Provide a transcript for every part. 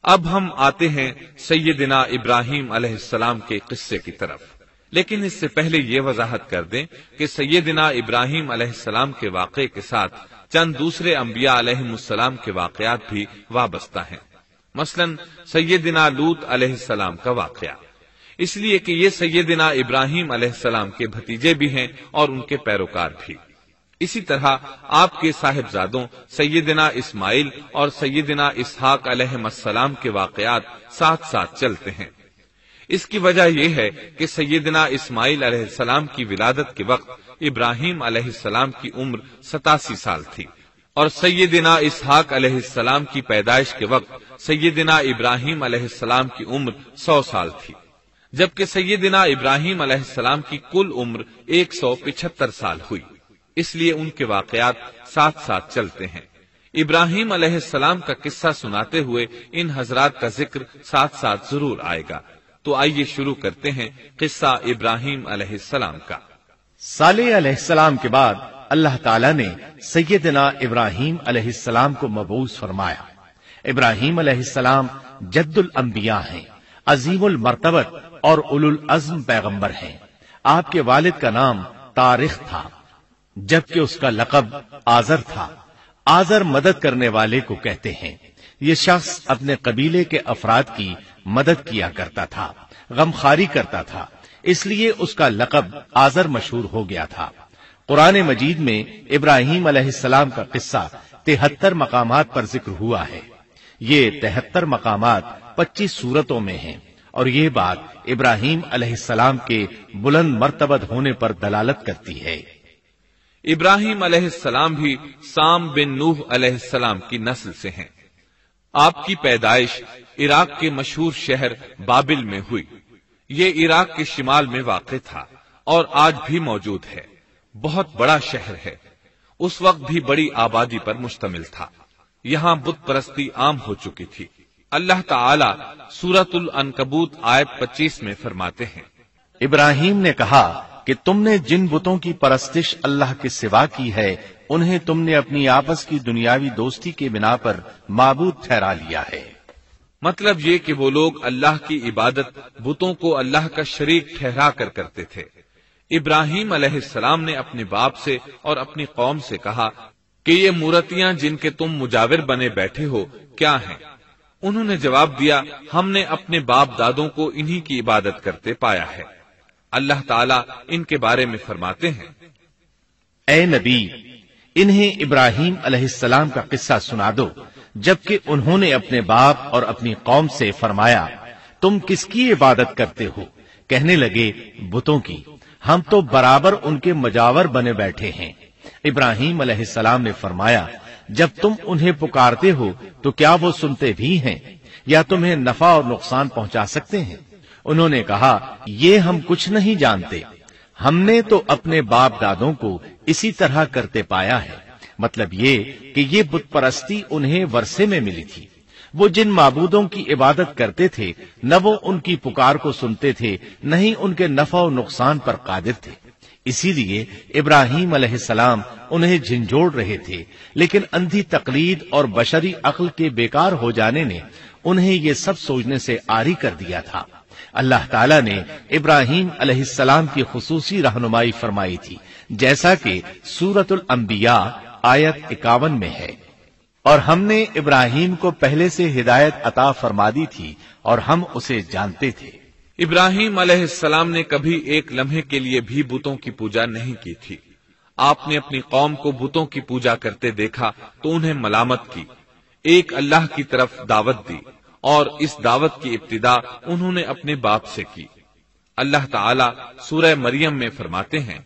اب ہم آتے ہیں سیدنا ابراہیم علیہ السلام کے قصے کی طرف، لیکن اس سے پہلے یہ وضاحت کر دیں کہ سیدنا ابراہیم علیہ السلام کے واقعے کے ساتھ چند دوسرے انبیاء علیہ السلام کے واقعات بھی وابستہ ہیں، مثلا سیدنا لوط علیہ السلام کا واقعہ، اس لیے کہ یہ سیدنا ابراہیم علیہ السلام کے بھتیجے بھی ہیں اور ان کے پیروکار بھی۔ اسی طرح آپ کے صاحبزادوں سیدنا اسماعیل اور سیدنا اسحاق علیہ السلام کے واقعات ساتھ ساتھ چلتے ہیں۔ اس کی وجہ یہ ہے کہ سیدنا اسماعیل علیہ السلام کی ولادت کے وقت ابراہیم علیہ السلام کی عمر 87 سال تھی، اور سیدنا اسحاق علیہ السلام کی پیدائش کے وقت سیدنا ابراہیم علیہ السلام کی عمر 100 سال تھی، جبکہ سیدنا ابراہیم علیہ السلام کی کل عمر 175 سال ہوئی، اس لیے ان کے واقعات ساتھ ساتھ چلتے ہیں۔ ابراہیم علیہ السلام کا قصہ سناتے ہوئے ان حضرات کا ذکر ساتھ ساتھ ضرور آئے گا، تو آئیے شروع کرتے ہیں قصہ ابراہیم علیہ السلام کا۔ صالح علیہ السلام کے بعد اللہ تعالیٰ نے سیدنا ابراہیم علیہ السلام کو مبعوث فرمایا۔ ابراہیم علیہ السلام جد الانبیاء ہیں، عظیم المرتبت اور اولو العزم پیغمبر ہیں۔ آپ کے والد کا نام طارق تھا، جبکہ اس کا لقب آزر تھا۔ آزر مدد کرنے والے کو کہتے ہیں۔ یہ شخص اپنے قبیلے کے افراد کی مدد کیا کرتا تھا، غمخواری کرتا تھا، اس لیے اس کا لقب آزر مشہور ہو گیا تھا۔ قرآن مجید میں ابراہیم علیہ السلام کا قصہ 73 مقامات پر ذکر ہوا ہے۔ یہ 73 مقامات 25 سورتوں میں ہیں، اور یہ بات ابراہیم علیہ السلام کے بلند مرتبت ہونے پر دلالت کرتی ہے۔ ابراہیم علیہ السلام بھی سام بن نوح علیہ السلام کی نسل سے ہیں۔ آپ کی پیدائش عراق کے مشہور شہر بابل میں ہوئی۔ یہ عراق کے شمال میں واقع تھا اور آج بھی موجود ہے۔ بہت بڑا شہر ہے، اس وقت بھی بڑی آبادی پر مشتمل تھا۔ یہاں بت پرستی عام ہو چکی تھی۔ اللہ تعالی سورۃ العنکبوت آیت 25 میں فرماتے ہیں، ابراہیم نے کہا کہ تم نے جن بتوں کی پرستش اللہ کے سوا کی ہے، انہیں تم نے اپنی آپس کی دنیاوی دوستی کے بنا پر معبود ٹھہرا لیا ہے۔ مطلب یہ کہ وہ لوگ اللہ کی عبادت بتوں کو اللہ کا شریک ٹھہرا کر کرتے تھے۔ ابراہیم علیہ السلام نے اپنے باپ سے اور اپنی قوم سے کہا کہ یہ مورتیاں جن کے تم مجاور بنے بیٹھے ہو کیا ہیں؟ انہوں نے جواب دیا، ہم نے اپنے باپ دادوں کو انہی کی عبادت کرتے پایا ہے۔ اللہ تعالیٰ ان کے بارے میں فرماتے ہیں، اے نبی، انہیں ابراہیم علیہ السلام کا قصہ سنا دو، جبکہ انہوں نے اپنے باپ اور اپنی قوم سے فرمایا، تم کس کی عبادت کرتے ہو؟ کہنے لگے، بتوں کی، ہم تو برابر ان کے مجاور بنے بیٹھے ہیں۔ ابراہیم علیہ السلام نے فرمایا، جب تم انہیں پکارتے ہو تو کیا وہ سنتے بھی ہیں یا تمہیں نفع اور نقصان پہنچا سکتے ہیں؟ انہوں نے کہا، یہ ہم کچھ نہیں جانتے، ہم نے تو اپنے باپ دادوں کو اسی طرح کرتے پایا ہے۔ مطلب یہ کہ یہ بت پرستی انہیں ورثے میں ملی تھی۔ وہ جن معبودوں کی عبادت کرتے تھے، نہ وہ ان کی پکار کو سنتے تھے، نہ ہی ان کے نفع و نقصان پر قادر تھے۔ اسی لیے ابراہیم علیہ السلام انہیں جھنجھوڑ رہے تھے، لیکن اندھی تقلید اور بشری عقل کے بیکار ہو جانے نے انہیں یہ سب سوچنے سے عاری کر دیا تھا۔ اللہ تعالیٰ نے ابراہیم علیہ السلام کی خصوصی رہنمائی فرمائی تھی، جیسا کہ سورۃ الانبیاء آیت 51 میں ہے، اور ہم نے ابراہیم کو پہلے سے ہدایت عطا فرما دی تھی اور ہم اسے جانتے تھے۔ ابراہیم علیہ السلام نے کبھی ایک لمحے کے لیے بھی بتوں کی پوجا نہیں کی تھی۔ آپ نے اپنی قوم کو بتوں کی پوجا کرتے دیکھا تو انہیں ملامت کی، ایک اللہ کی طرف دعوت دی، اور اس دعوت کی ابتدا انہوں نے اپنے باپ سے کی۔ اللہ تعالیٰ سورہ مریم میں فرماتے ہیں،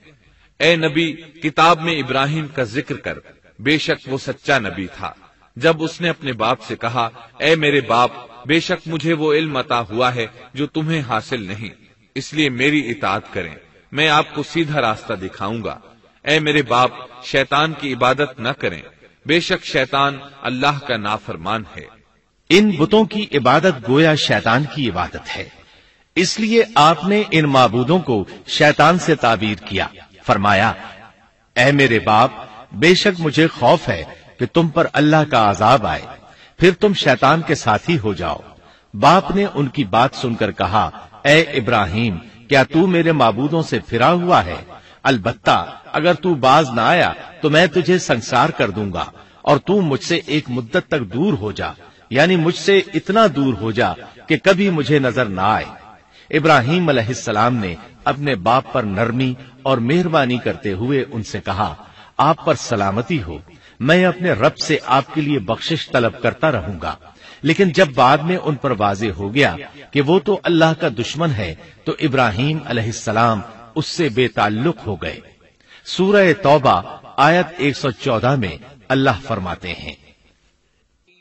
اے نبی، کتاب میں ابراہیم کا ذکر کر، بے شک وہ سچا نبی تھا۔ جب اس نے اپنے باپ سے کہا، اے میرے باپ، بے شک مجھے وہ علم عطا ہوا ہے جو تمہیں حاصل نہیں، اس لیے میری اطاعت کریں، میں آپ کو سیدھا راستہ دکھاؤں گا۔ اے میرے باپ، شیطان کی عبادت نہ کریں، بے شک شیطان اللہ کا نافرمان ہے۔ ان بتوں کی عبادت گویا شیطان کی عبادت ہے، اس لیے آپ نے ان معبودوں کو شیطان سے تعبیر کیا۔ فرمایا، اے میرے باپ، بے شک مجھے خوف ہے کہ تم پر اللہ کا عذاب آئے۔ پھر تم شیطان کے ساتھی ہو جاؤ۔ باپ نے ان کی بات سن کر کہا، اے ابراہیم، کیا تو میرے معبودوں سے پھرا ہوا ہے؟ البتہ اگر تو باز نہ آیا تو میں تجھے سنسار کر دوں گا، اور تو مجھ سے ایک مدت تک دور ہو جا، یعنی مجھ سے اتنا دور ہو جا کہ کبھی مجھے نظر نہ آئے۔ ابراہیم علیہ السلام نے اپنے باپ پر نرمی اور مہربانی کرتے ہوئے ان سے کہا، آپ پر سلامتی ہو، میں اپنے رب سے آپ کے لیے بخشش طلب کرتا رہوں گا۔ لیکن جب بعد میں ان پر واضح ہو گیا کہ وہ تو اللہ کا دشمن ہے تو ابراہیم علیہ السلام اس سے بے تعلق ہو گئے۔ سورہ توبہ آیت 114 میں اللہ فرماتے ہیں،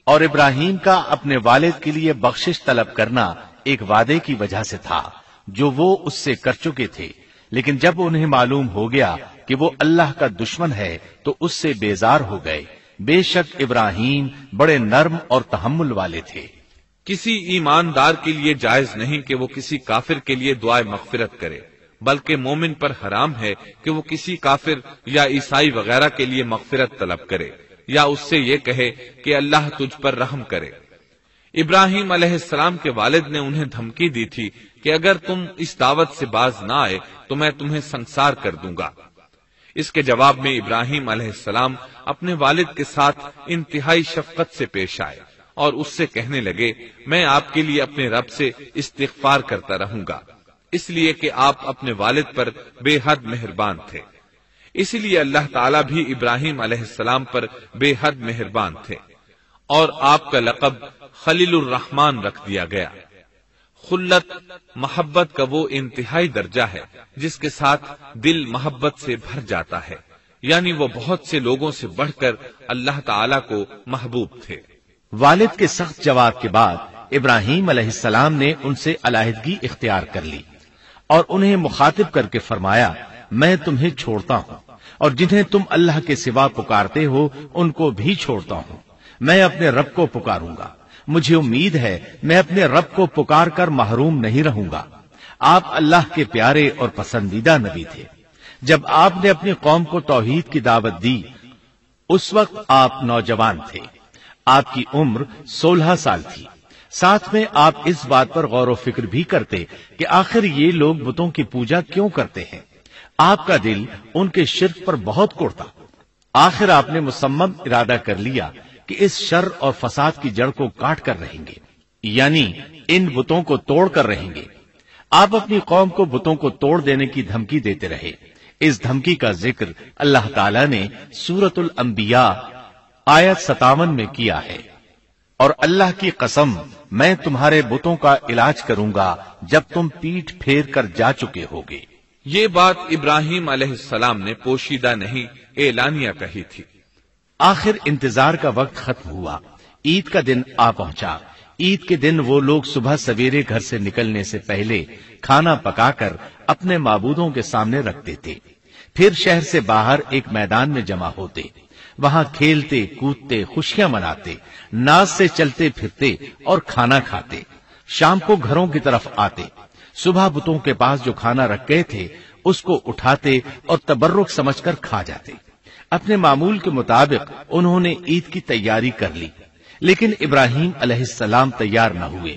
اور ابراہیم کا اپنے والد کے لیے بخشش طلب کرنا ایک وعدے کی وجہ سے تھا جو وہ اس سے کر چکے تھے، لیکن جب انہیں معلوم ہو گیا کہ وہ اللہ کا دشمن ہے تو اس سے بیزار ہو گئے۔ بے شک ابراہیم بڑے نرم اور تحمل والے تھے۔ کسی ایماندار کے لیے جائز نہیں کہ وہ کسی کافر کے لیے دعائے مغفرت کرے، بلکہ مومن پر حرام ہے کہ وہ کسی کافر یا عیسائی وغیرہ کے لیے مغفرت طلب کرے یا اس سے یہ کہے کہ اللہ تجھ پر رحم کرے۔ ابراہیم علیہ السلام کے والد نے انہیں دھمکی دی تھی کہ اگر تم اس دعوت سے باز نہ آئے تو میں تمہیں سنسار کر دوں گا۔ اس کے جواب میں ابراہیم علیہ السلام اپنے والد کے ساتھ انتہائی شفقت سے پیش آئے اور اس سے کہنے لگے، میں آپ کے لیے اپنے رب سے استغفار کرتا رہوں گا، اس لیے کہ آپ اپنے والد پر بے حد مہربان تھے۔ اسی لیے اللہ تعالیٰ بھی ابراہیم علیہ السلام پر بے حد مہربان تھے، اور آپ کا لقب خلیل الرحمان رکھ دیا گیا۔ خلت محبت کا وہ انتہائی درجہ ہے جس کے ساتھ دل محبت سے بھر جاتا ہے، یعنی وہ بہت سے لوگوں سے بڑھ کر اللہ تعالیٰ کو محبوب تھے۔ والد کے سخت جواب کے بعد ابراہیم علیہ السلام نے ان سے علیحدگی اختیار کر لی اور انہیں مخاطب کر کے فرمایا، میں تمہیں چھوڑتا ہوں اور جنہیں تم اللہ کے سوا پکارتے ہو ان کو بھی چھوڑتا ہوں، میں اپنے رب کو پکاروں گا، مجھے امید ہے میں اپنے رب کو پکار کر محروم نہیں رہوں گا۔ آپ اللہ کے پیارے اور پسندیدہ نبی تھے۔ جب آپ نے اپنی قوم کو توحید کی دعوت دی اس وقت آپ نوجوان تھے، آپ کی عمر 16 سال تھی۔ ساتھ میں آپ اس بات پر غور و فکر بھی کرتے کہ آخر یہ لوگ بتوں کی پوجا کیوں کرتے ہیں۔ آپ کا دل ان کے شرک پر بہت کوڑتا۔ آخر آپ نے مصمم ارادہ کر لیا کہ اس شر اور فساد کی جڑ کو کاٹ کر رہیں گے، یعنی ان بتوں کو توڑ کر رہیں گے۔ آپ اپنی قوم کو بتوں کو توڑ دینے کی دھمکی دیتے رہے۔ اس دھمکی کا ذکر اللہ تعالیٰ نے سورۃ الانبیاء آیت 57 میں کیا ہے، اور اللہ کی قسم میں تمہارے بتوں کا علاج کروں گا جب تم پیٹھ پھیر کر جا چکے ہوگے۔ یہ بات ابراہیم علیہ السلام نے پوشیدہ نہیں اعلانیہ کہی تھی۔ آخر انتظار کا وقت ختم ہوا، عید کا دن آ پہنچا۔ عید کے دن وہ لوگ صبح سویرے گھر سے نکلنے سے پہلے کھانا پکا کر اپنے معبودوں کے سامنے رکھ دیتے، پھر شہر سے باہر ایک میدان میں جمع ہوتے، وہاں کھیلتے کودتے خوشیاں مناتے، ناز سے چلتے پھرتے اور کھانا کھاتے۔ شام کو گھروں کی طرف آتے، صبح بتوں کے پاس جو کھانا رکھ گئے تھے اس کو اٹھاتے اور تبرک سمجھ کر کھا جاتے۔ اپنے معمول کے مطابق انہوں نے عید کی تیاری کر لی، لیکن ابراہیم علیہ السلام تیار نہ ہوئے،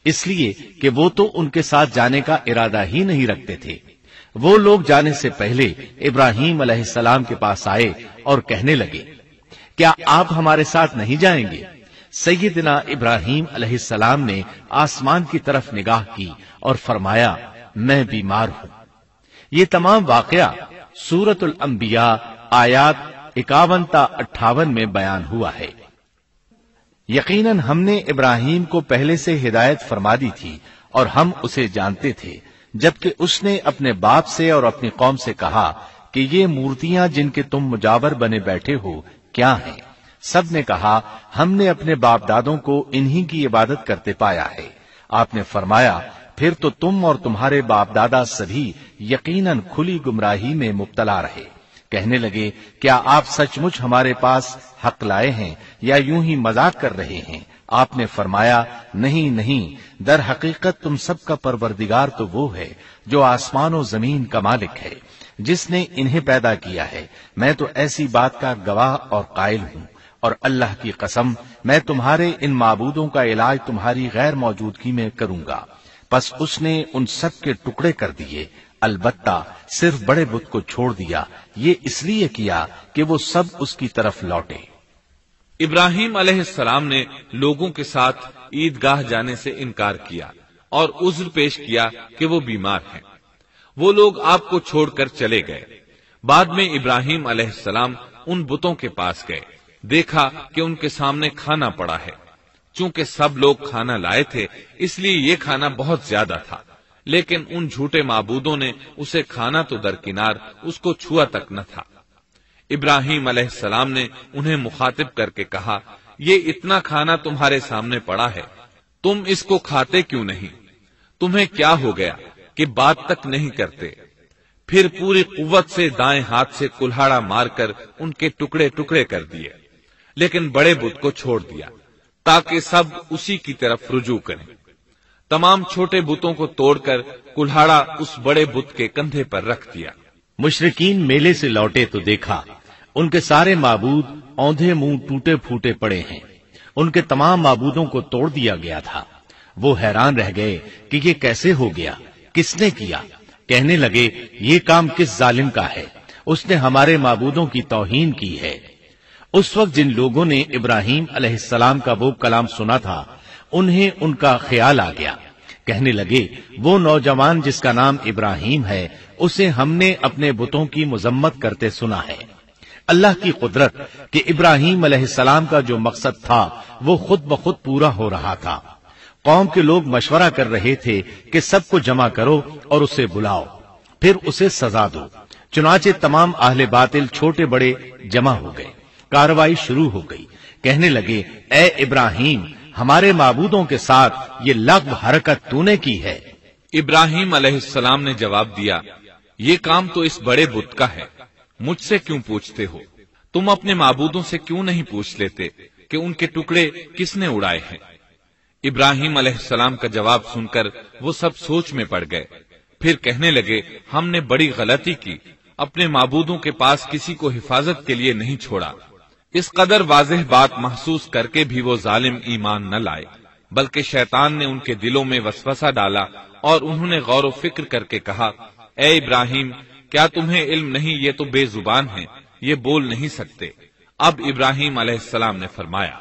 اس لیے کہ وہ تو ان کے ساتھ جانے کا ارادہ ہی نہیں رکھتے تھے۔ وہ لوگ جانے سے پہلے ابراہیم علیہ السلام کے پاس آئے اور کہنے لگے، کیا آپ ہمارے ساتھ نہیں جائیں گے؟ سیدنا ابراہیم علیہ السلام نے آسمان کی طرف نگاہ کی اور فرمایا، میں بیمار ہوں۔ یہ تمام واقعہ سورۃ الانبیاء آیات 51 تا 58 میں بیان ہوا ہے۔ یقیناً ہم نے ابراہیم کو پہلے سے ہدایت فرما دی تھی اور ہم اسے جانتے تھے، جبکہ اس نے اپنے باپ سے اور اپنی قوم سے کہا کہ یہ مورتیاں جن کے تم مجاور بنے بیٹھے ہو کیا ہیں؟ سب نے کہا، ہم نے اپنے باپ دادوں کو انہی کی عبادت کرتے پایا ہے۔ آپ نے فرمایا، پھر تو تم اور تمہارے باپ دادا سبھی یقیناً کھلی گمراہی میں مبتلا رہے۔ کہنے لگے، کیا آپ سچ مچ ہمارے پاس حق لائے ہیں یا یوں ہی مذاق کر رہے ہیں؟ آپ نے فرمایا، نہیں نہیں، در حقیقت تم سب کا پروردگار تو وہ ہے جو آسمان و زمین کا مالک ہے، جس نے انہیں پیدا کیا ہے۔ میں تو ایسی بات کا گواہ اور قائل ہوں، اور اللہ کی قسم میں تمہارے ان معبودوں کا علاج تمہاری غیر موجودگی میں کروں گا۔ پس اس نے ان سب کے ٹکڑے کر دیے، البتہ صرف بڑے بت کو چھوڑ دیا، یہ اس لیے کیا کہ وہ سب اس کی طرف لوٹے۔ ابراہیم علیہ السلام نے لوگوں کے ساتھ عیدگاہ جانے سے انکار کیا اور عذر پیش کیا کہ وہ بیمار ہیں۔ وہ لوگ آپ کو چھوڑ کر چلے گئے۔ بعد میں ابراہیم علیہ السلام ان بتوں کے پاس گئے، دیکھا کہ ان کے سامنے کھانا پڑا ہے۔ چونکہ سب لوگ کھانا لائے تھے اس لیے یہ کھانا بہت زیادہ تھا، لیکن ان جھوٹے معبودوں نے اسے کھانا تو درکنار اس کو چھوا تک نہ تھا۔ ابراہیم علیہ السلام نے انہیں مخاطب کر کے کہا، یہ اتنا کھانا تمہارے سامنے پڑا ہے، تم اس کو کھاتے کیوں نہیں؟ تمہیں کیا ہو گیا کہ بات تک نہیں کرتے؟ پھر پوری قوت سے دائیں ہاتھ سے کلہاڑا مار کر ان کے ٹکڑے ٹکڑے کر دیے، لیکن بڑے بت کو چھوڑ دیا تاکہ سب اسی کی طرف رجوع کریں۔ تمام چھوٹے بتوں کو توڑ کر کلہاڑا اس بڑے بت کے کندھے پر رکھ دیا۔ مشرکین میلے سے لوٹے تو دیکھا ان کے سارے معبود اوندھے منہ ٹوٹے پھوٹے پڑے ہیں، ان کے تمام معبودوں کو توڑ دیا گیا تھا۔ وہ حیران رہ گئے کہ یہ کیسے ہو گیا، کس نے کیا؟ کہنے لگے، یہ کام کس ظالم کا ہے؟ اس نے ہمارے معبودوں کی توہین کی ہے۔ اس وقت جن لوگوں نے ابراہیم علیہ السلام کا وہ کلام سنا تھا انہیں ان کا خیال آ گیا، کہنے لگے، وہ نوجوان جس کا نام ابراہیم ہے اسے ہم نے اپنے بتوں کی مذمت کرتے سنا ہے۔ اللہ کی قدرت کہ ابراہیم علیہ السلام کا جو مقصد تھا وہ خود بخود پورا ہو رہا تھا۔ قوم کے لوگ مشورہ کر رہے تھے کہ سب کو جمع کرو اور اسے بلاؤ، پھر اسے سزا دو۔ چنانچہ تمام اہل باطل چھوٹے بڑے جمع ہو گئے، کارروائی شروع ہو گئی۔ کہنے لگے، اے ابراہیم، ہمارے معبودوں کے ساتھ یہ لغو حرکت تو نے کی ہے۔ ابراہیم علیہ السلام نے جواب دیا، یہ کام تو اس بڑے بت کا ہے، مجھ سے کیوں پوچھتے ہو؟ تم اپنے معبودوں سے کیوں نہیں پوچھ لیتے کہ ان کے ٹکڑے کس نے اڑائے ہیں؟ ابراہیم علیہ السلام کا جواب سن کر وہ سب سوچ میں پڑ گئے، پھر کہنے لگے، ہم نے بڑی غلطی کی، اپنے معبودوں کے پاس کسی کو حفاظت کے لیے نہیں چھوڑا۔ اس قدر واضح بات محسوس کر کے بھی وہ ظالم ایمان نہ لائے، بلکہ شیطان نے ان کے دلوں میں وسوسہ ڈالا اور انہوں نے غور و فکر کر کے کہا، اے ابراہیم، کیا تمہیں علم نہیں، یہ تو بے زبان ہیں، یہ بول نہیں سکتے۔ اب ابراہیم علیہ السلام نے فرمایا،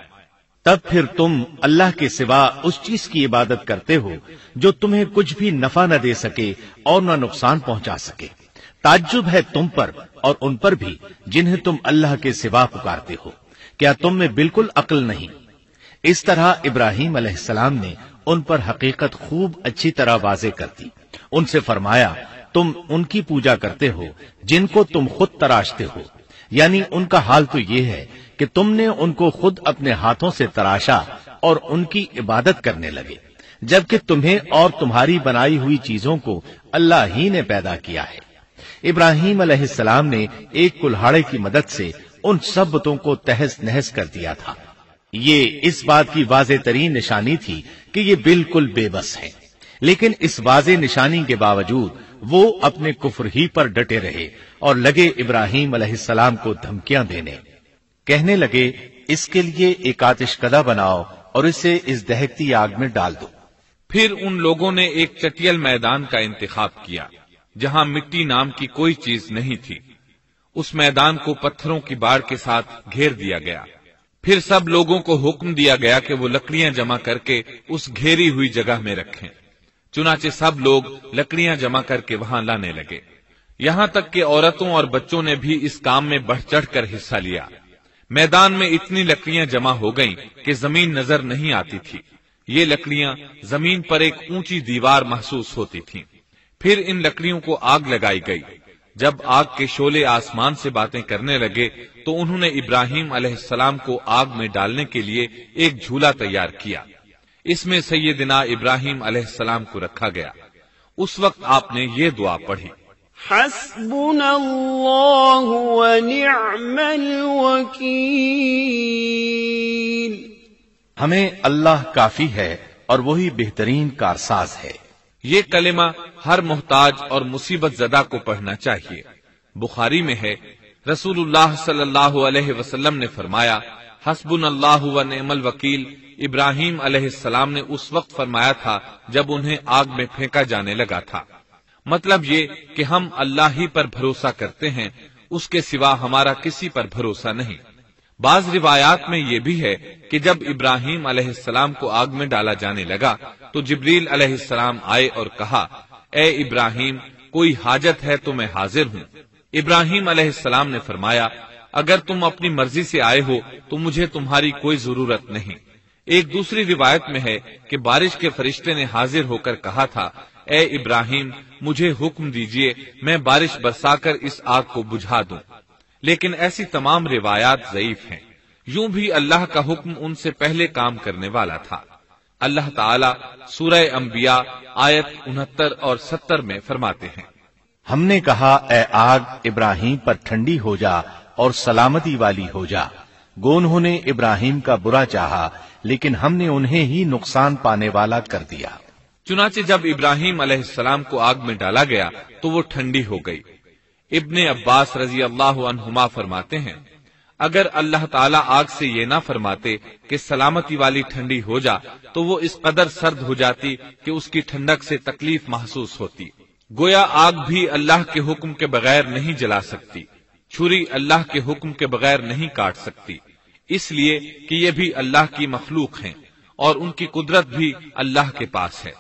تب پھر تم اللہ کے سوا اس چیز کی عبادت کرتے ہو جو تمہیں کچھ بھی نفع نہ دے سکے اور نہ نقصان پہنچا سکے۔ تعجب ہے تم پر اور ان پر بھی جنہیں تم اللہ کے سوا پکارتے ہو، کیا تم میں بالکل عقل نہیں؟ اس طرح ابراہیم علیہ السلام نے ان پر حقیقت خوب اچھی طرح واضح کر دی۔ ان سے فرمایا، تم ان کی پوجا کرتے ہو جن کو تم خود تراشتے ہو، یعنی ان کا حال تو یہ ہے کہ تم نے ان کو خود اپنے ہاتھوں سے تراشا اور ان کی عبادت کرنے لگے، جبکہ تمہیں اور تمہاری بنائی ہوئی چیزوں کو اللہ ہی نے پیدا کیا ہے۔ ابراہیم علیہ السلام نے ایک کلہاڑے کی مدد سے ان سب بتوں کو تہس نہس کر دیا تھا۔ یہ اس بات کی واضح ترین نشانی تھی کہ یہ بالکل بے بس ہیں، لیکن اس واضح نشانی کے باوجود وہ اپنے کفر ہی پر ڈٹے رہے اور لگے ابراہیم علیہ السلام کو دھمکیاں دینے۔ کہنے لگے، اس کے لیے ایک آتش کدہ بناؤ اور اسے اس دہکتی آگ میں ڈال دو۔ پھر ان لوگوں نے ایک چٹیل میدان کا انتخاب کیا جہاں مٹی نام کی کوئی چیز نہیں تھی۔ اس میدان کو پتھروں کی باڑ کے ساتھ گھیر دیا گیا۔ پھر سب لوگوں کو حکم دیا گیا کہ وہ لکڑیاں جمع کر کے اس گھیری ہوئی جگہ میں رکھیں۔ چنانچہ سب لوگ لکڑیاں جمع کر کے وہاں لانے لگے، یہاں تک کہ عورتوں اور بچوں نے بھی اس کام میں بڑھ چڑھ کر حصہ لیا۔ میدان میں اتنی لکڑیاں جمع ہو گئیں کہ زمین نظر نہیں آتی تھی۔ یہ لکڑیاں زمین پر ایک اونچی دیوار محسوس ہوتی تھیں۔ پھر ان لکڑیوں کو آگ لگائی گئی۔ جب آگ کے شعلے آسمان سے باتیں کرنے لگے تو انہوں نے ابراہیم علیہ السلام کو آگ میں ڈالنے کے لیے ایک جھولا تیار کیا۔ اس میں سیدنا ابراہیم علیہ السلام کو رکھا گیا۔ اس وقت آپ نے یہ دعا پڑھی، حسبنا اللہ ونعم الوکیل۔ ہمیں اللہ کافی ہے اور وہی بہترین کارساز ہے۔ یہ کلمہ ہر محتاج اور مصیبت زدہ کو پڑھنا چاہیے۔ بخاری میں ہے، رسول اللہ صلی اللہ علیہ وسلم نے فرمایا، حسبنا اللہ و نعم الوکیل ابراہیم علیہ السلام نے اس وقت فرمایا تھا جب انہیں آگ میں پھینکا جانے لگا تھا۔ مطلب یہ کہ ہم اللہ ہی پر بھروسہ کرتے ہیں، اس کے سوا ہمارا کسی پر بھروسہ نہیں۔ بعض روایات میں یہ بھی ہے کہ جب ابراہیم علیہ السلام کو آگ میں ڈالا جانے لگا تو جبریل علیہ السلام آئے اور کہا، اے ابراہیم، کوئی حاجت ہے تو میں حاضر ہوں۔ ابراہیم علیہ السلام نے فرمایا، اگر تم اپنی مرضی سے آئے ہو تو مجھے تمہاری کوئی ضرورت نہیں۔ ایک دوسری روایت میں ہے کہ بارش کے فرشتے نے حاضر ہو کر کہا تھا، اے ابراہیم، مجھے حکم دیجئے میں بارش برسا کر اس آگ کو بجھا دوں۔ لیکن ایسی تمام روایات ضعیف ہیں۔ یوں بھی اللہ کا حکم ان سے پہلے کام کرنے والا تھا۔ اللہ تعالیٰ سورہ انبیاء آیت 69 اور 70 میں فرماتے ہیں، ہم نے کہا، اے آگ ابراہیم پر ٹھنڈی ہو جا اور سلامتی والی ہو جا۔ گو انہوں نے ابراہیم کا برا چاہا لیکن ہم نے انہیں ہی نقصان پانے والا کر دیا۔ چنانچہ جب ابراہیم علیہ السلام کو آگ میں ڈالا گیا تو وہ ٹھنڈی ہو گئی۔ ابن عباس رضی اللہ عنہما فرماتے ہیں، اگر اللہ تعالیٰ آگ سے یہ نہ فرماتے کہ سلامتی والی ٹھنڈی ہو جا تو وہ اس قدر سرد ہو جاتی کہ اس کی ٹھنڈک سے تکلیف محسوس ہوتی۔ گویا آگ بھی اللہ کے حکم کے بغیر نہیں جلا سکتی، چھری اللہ کے حکم کے بغیر نہیں کاٹ سکتی، اس لیے کہ یہ بھی اللہ کی مخلوق ہیں اور ان کی قدرت بھی اللہ کے پاس ہے۔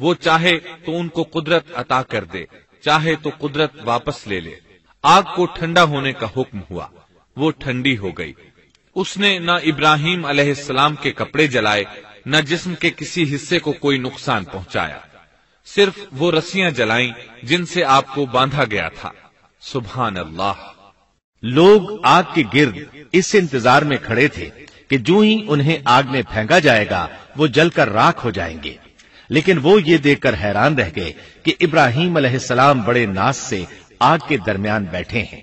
وہ چاہے تو ان کو قدرت عطا کر دے، چاہے تو قدرت واپس لے لے۔ آگ کو ٹھنڈا ہونے کا حکم ہوا، وہ ٹھنڈی ہو گئی۔ اس نے نہ ابراہیم علیہ السلام کے کپڑے جلائے، نہ جسم کے کسی حصے کو کوئی نقصان پہنچایا، صرف وہ رسیاں جلائیں جن سے آپ کو باندھا گیا تھا۔ سبحان اللہ۔ لوگ آگ کے گرد اس انتظار میں کھڑے تھے کہ جو ہی انہیں آگ میں پھینکا جائے گا وہ جل کر راکھ ہو جائیں گے، لیکن وہ یہ دیکھ کر حیران رہ گئے کہ ابراہیم علیہ السلام بڑے ناز سے آگ کے درمیان بیٹھے ہیں۔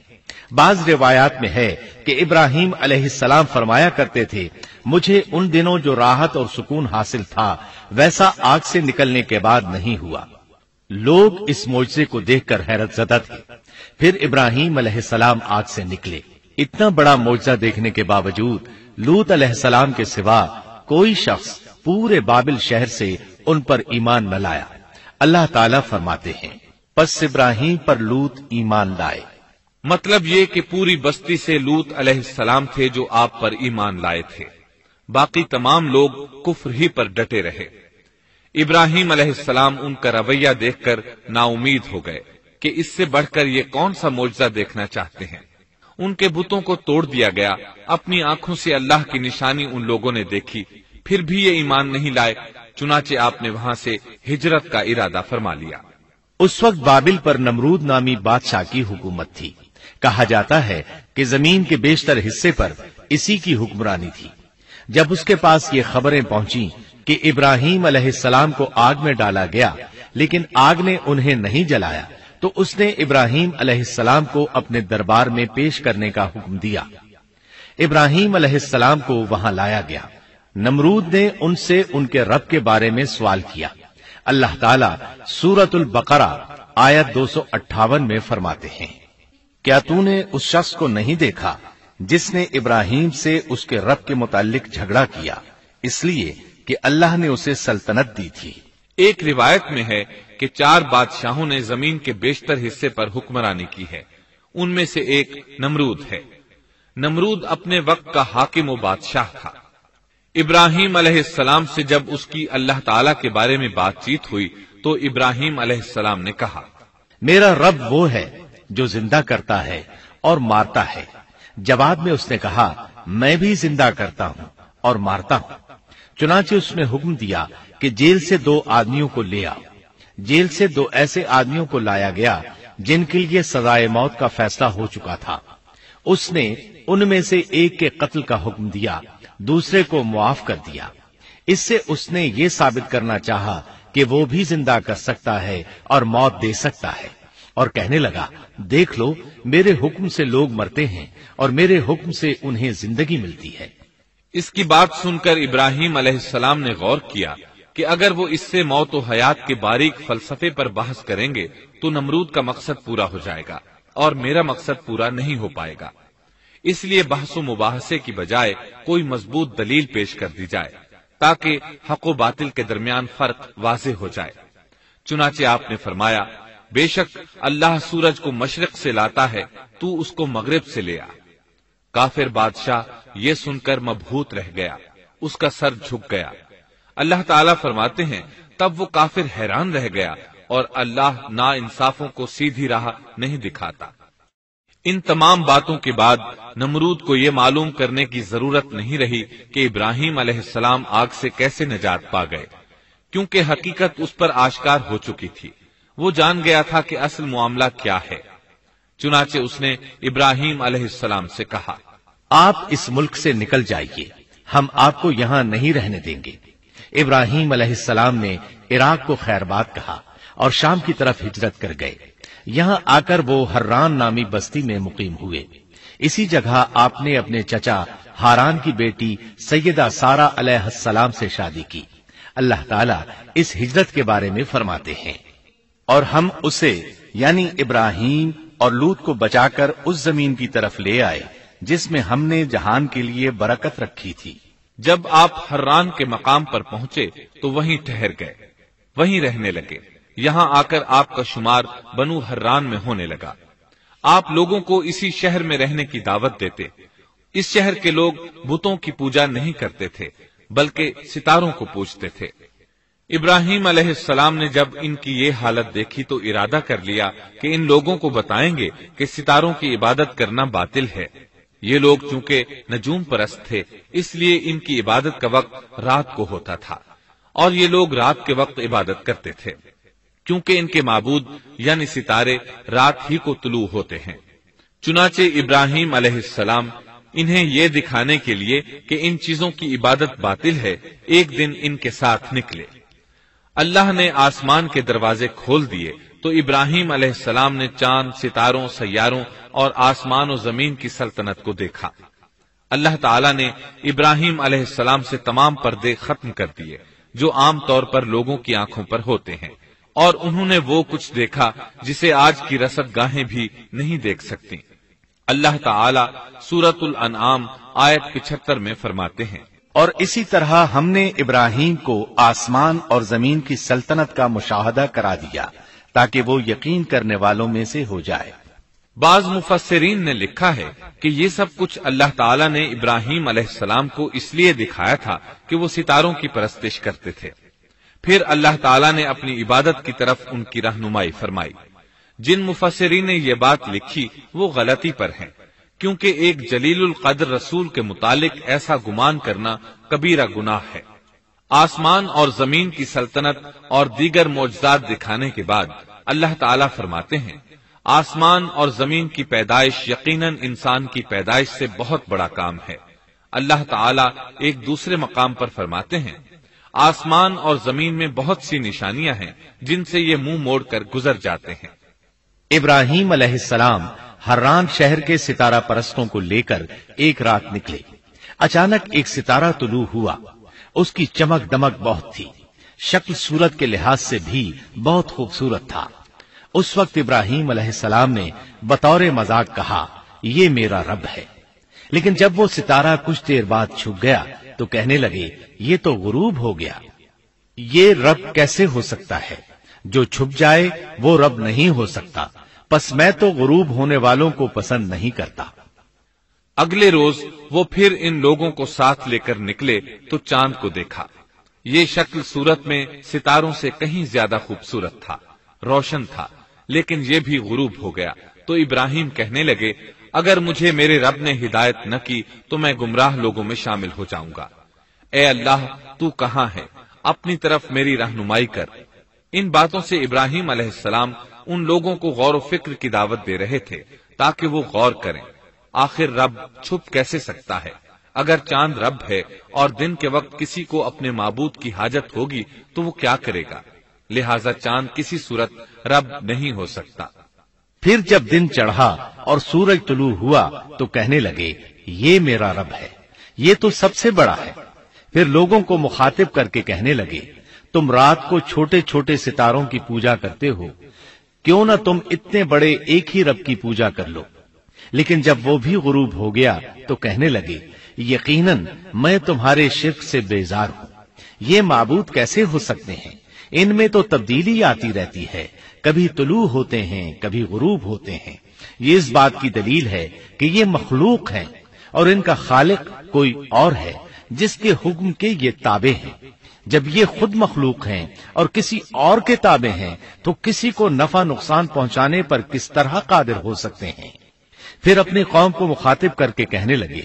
بعض روایات میں ہے کہ ابراہیم علیہ السلام فرمایا کرتے تھے، مجھے ان دنوں جو راحت اور سکون حاصل تھا ویسا آگ سے نکلنے کے بعد نہیں ہوا۔ لوگ اس معجزے کو دیکھ کر حیرت زدہ تھے۔ پھر ابراہیم علیہ السلام آگ سے نکلے۔ اتنا بڑا معجزہ دیکھنے کے باوجود لوط علیہ السلام کے سوا کوئی شخص پورے بابل شہر سے ان پر ایمان نہ لایا۔ اللہ تعالیٰ فرماتے ہیں، پس ابراہیم پر لوط ایمان لائے۔ مطلب یہ کہ پوری بستی سے لوط علیہ السلام تھے جو آپ پر ایمان لائے تھے، باقی تمام لوگ کفر ہی پر ڈٹے رہے۔ ابراہیم علیہ السلام ان کا رویہ دیکھ کر نا امید ہو گئے کہ اس سے بڑھ کر یہ کون سا معجزہ دیکھنا چاہتے ہیں۔ ان کے بتوں کو توڑ دیا گیا، اپنی آنکھوں سے اللہ کی نشانی ان لوگوں نے دیکھی، پھر بھی یہ ایمان نہیں لائے، چنانچہ آپ نے وہاں سے ہجرت کا ارادہ فرما لیا۔ اس وقت بابل پر نمرود نامی بادشاہ کی حکومت تھی۔ کہا جاتا ہے کہ زمین کے بیشتر حصے پر اسی کی حکمرانی تھی۔ جب اس کے پاس یہ خبریں پہنچیں کہ ابراہیم علیہ السلام کو آگ میں ڈالا گیا لیکن آگ نے انہیں نہیں جلایا تو اس نے ابراہیم علیہ السلام کو اپنے دربار میں پیش کرنے کا حکم دیا۔ ابراہیم علیہ السلام کو وہاں لایا گیا۔ نمرود نے ان سے ان کے رب کے بارے میں سوال کیا۔ اللہ تعالیٰ سورۃ البقرہ آیت 258 میں فرماتے ہیں، کیا تو نے اس شخص کو نہیں دیکھا جس نے ابراہیم سے اس کے رب کے متعلق جھگڑا کیا، اس لیے کہ اللہ نے اسے سلطنت دی تھی۔ ایک روایت میں ہے کہ 4 بادشاہوں نے زمین کے بیشتر حصے پر حکمرانی کی ہے، ان میں سے ایک نمرود ہے۔ نمرود اپنے وقت کا حاکم و بادشاہ تھا۔ ابراہیم علیہ السلام سے جب اس کی اللہ تعالیٰ کے بارے میں بات چیت ہوئی تو ابراہیم علیہ السلام نے کہا، میرا رب وہ ہے جو زندہ کرتا ہے اور مارتا ہے۔ جواب میں اس نے کہا، میں بھی زندہ کرتا ہوں اور مارتا ہوں۔ چنانچہ اس نے حکم دیا کہ جیل سے 2 آدمیوں کو لے آؤ۔ جیل سے 2 ایسے آدمیوں کو لایا گیا جن کے لیے سزائے موت کا فیصلہ ہو چکا تھا۔ اس نے ان میں سے ایک کے قتل کا حکم دیا، دوسرے کو معاف کر دیا۔ اس سے اس نے یہ ثابت کرنا چاہا کہ وہ بھی زندہ کر سکتا ہے اور موت دے سکتا ہے، اور کہنے لگا، دیکھ لو، میرے حکم سے لوگ مرتے ہیں اور میرے حکم سے انہیں زندگی ملتی ہے۔ اس کی بات سن کر ابراہیم علیہ السلام نے غور کیا کہ اگر وہ اس سے موت و حیات کے باریک فلسفے پر بحث کریں گے تو نمرود کا مقصد پورا ہو جائے گا اور میرا مقصد پورا نہیں ہو پائے گا۔ اس لیے بحث و مباحثے کی بجائے کوئی مضبوط دلیل پیش کر دی جائے تاکہ حق و باطل کے درمیان فرق واضح ہو جائے۔ چنانچہ آپ نے فرمایا، بے شک اللہ سورج کو مشرق سے لاتا ہے، تو اس کو مغرب سے لے آ۔ کافر بادشاہ یہ سن کر مبہوت رہ گیا، اس کا سر جھک گیا۔ اللہ تعالیٰ فرماتے ہیں تب وہ کافر حیران رہ گیا اور اللہ نا انصافوں کو سیدھی راہ نہیں دکھاتا۔ ان تمام باتوں کے بعد نمرود کو یہ معلوم کرنے کی ضرورت نہیں رہی کہ ابراہیم علیہ السلام آگ سے کیسے نجات پا گئے، کیونکہ حقیقت اس پر آشکار ہو چکی تھی۔ وہ جان گیا تھا کہ اصل معاملہ کیا ہے۔ چنانچہ اس نے ابراہیم علیہ السلام سے کہا، آپ اس ملک سے نکل جائیے، ہم آپ کو یہاں نہیں رہنے دیں گے۔ ابراہیم علیہ السلام نے عراق کو خیر بات کہا اور شام کی طرف ہجرت کر گئے۔ یہاں آ کر وہ حران نامی بستی میں مقیم ہوئے۔ اسی جگہ آپ نے اپنے چچا ہاران کی بیٹی سیدہ سارہ علیہ السلام سے شادی کی۔ اللہ تعالیٰ اس ہجرت کے بارے میں فرماتے ہیں، اور ہم اسے یعنی ابراہیم اور لوط کو بچا کر اس زمین کی طرف لے آئے جس میں ہم نے جہان کے لیے برکت رکھی تھی۔ جب آپ حران کے مقام پر پہنچے تو وہیں ٹھہر گئے، وہیں رہنے لگے۔ یہاں آ کر آپ کا شمار بنو حران میں ہونے لگا۔ آپ لوگوں کو اسی شہر میں رہنے کی دعوت دیتے۔ اس شہر کے لوگ بتوں کی پوجا نہیں کرتے تھے بلکہ ستاروں کو پوجتے تھے۔ ابراہیم علیہ السلام نے جب ان کی یہ حالت دیکھی تو ارادہ کر لیا کہ ان لوگوں کو بتائیں گے کہ ستاروں کی عبادت کرنا باطل ہے۔ یہ لوگ چونکہ نجوم پرست تھے اس لیے ان کی عبادت کا وقت رات کو ہوتا تھا، اور یہ لوگ رات کے وقت عبادت کرتے تھے کیونکہ ان کے معبود یعنی ستارے رات ہی کو طلوع ہوتے ہیں۔ چنانچہ ابراہیم علیہ السلام انہیں یہ دکھانے کے لیے کہ ان چیزوں کی عبادت باطل ہے ایک دن ان کے ساتھ نکلے۔ اللہ نے آسمان کے دروازے کھول دیے تو ابراہیم علیہ السلام نے چاند، ستاروں، سیاروں اور آسمان و زمین کی سلطنت کو دیکھا۔ اللہ تعالیٰ نے ابراہیم علیہ السلام سے تمام پردے ختم کر دیے جو عام طور پر لوگوں کی آنکھوں پر ہوتے ہیں، اور انہوں نے وہ کچھ دیکھا جسے آج کی رصد گاہیں بھی نہیں دیکھ سکتی۔ اللہ تعالیٰ سورۃ الانعام آیت 75 میں فرماتے ہیں، اور اسی طرح ہم نے ابراہیم کو آسمان اور زمین کی سلطنت کا مشاہدہ کرا دیا تاکہ وہ یقین کرنے والوں میں سے ہو جائے۔ بعض مفسرین نے لکھا ہے کہ یہ سب کچھ اللہ تعالیٰ نے ابراہیم علیہ السلام کو اس لیے دکھایا تھا کہ وہ ستاروں کی پرستش کرتے تھے۔ پھر اللہ تعالیٰ نے اپنی عبادت کی طرف ان کی رہنمائی فرمائی۔ جن مفسرین نے یہ بات لکھی وہ غلطی پر ہیں، کیونکہ ایک جلیل القدر رسول کے متعلق ایسا گمان کرنا کبیرہ گناہ ہے۔ آسمان اور زمین کی سلطنت اور دیگر معجزات دکھانے کے بعد اللہ تعالیٰ فرماتے ہیں، آسمان اور زمین کی پیدائش یقیناً انسان کی پیدائش سے بہت بڑا کام ہے۔ اللہ تعالیٰ ایک دوسرے مقام پر فرماتے ہیں، آسمان اور زمین میں بہت سی نشانیاں ہیں جن سے یہ منہ موڑ کر گزر جاتے ہیں۔ ابراہیم علیہ السلام حران شہر کے ستارہ پرستوں کو لے کر ایک رات نکلے۔ اچانک ایک ستارہ طلوع ہوا، اس کی چمک دمک بہت تھی، شکل صورت کے لحاظ سے بھی بہت خوبصورت تھا۔ اس وقت ابراہیم علیہ السلام نے بطور مذاق کہا، یہ میرا رب ہے۔ لیکن جب وہ ستارہ کچھ دیر بعد چھپ گیا تو کہنے لگے، یہ تو غروب ہو گیا۔ یہ رب کیسے ہو سکتا ہے؟ جو چھپ جائے وہ رب نہیں ہو سکتا، پس میں تو غروب ہونے والوں کو پسند نہیں کرتا۔ اگلے روز وہ پھر ان لوگوں کو ساتھ لے کر نکلے تو چاند کو دیکھا۔ یہ شکل صورت میں ستاروں سے کہیں زیادہ خوبصورت تھا، روشن تھا، لیکن یہ بھی غروب ہو گیا۔ تو ابراہیم کہنے لگے، اگر مجھے میرے رب نے ہدایت نہ کی تو میں گمراہ لوگوں میں شامل ہو جاؤں گا۔ اے اللہ، تو کہاں ہے؟ اپنی طرف میری رہنمائی کر۔ ان باتوں سے ابراہیم علیہ السلام ان لوگوں کو غور و فکر کی دعوت دے رہے تھے تاکہ وہ غور کریں، آخر رب چھپ کیسے سکتا ہے؟ اگر چاند رب ہے اور دن کے وقت کسی کو اپنے معبود کی حاجت ہوگی تو وہ کیا کرے گا؟ لہذا چاند کسی صورت رب نہیں ہو سکتا۔ پھر جب دن چڑھا اور سورج طلوع ہوا تو کہنے لگے، یہ میرا رب ہے، یہ تو سب سے بڑا ہے۔ پھر لوگوں کو مخاطب کر کے کہنے لگے، تم رات کو چھوٹے چھوٹے ستاروں کی پوجا کرتے ہو، کیوں نہ تم اتنے بڑے ایک ہی رب کی پوجا کر لو۔ لیکن جب وہ بھی غروب ہو گیا تو کہنے لگے یقیناً میں تمہارے شرک سے بیزار ہوں. یہ معبود کیسے ہو سکتے ہیں؟ ان میں تو تبدیلی آتی رہتی ہے، کبھی طلوع ہوتے ہیں کبھی غروب ہوتے ہیں. یہ اس بات کی دلیل ہے کہ یہ مخلوق ہیں اور ان کا خالق کوئی اور ہے جس کے حکم کے یہ تابع ہیں. جب یہ خود مخلوق ہیں اور کسی اور کے تابع ہیں تو کسی کو نفع نقصان پہنچانے پر کس طرح قادر ہو سکتے ہیں؟ پھر اپنی قوم کو مخاطب کر کے کہنے لگے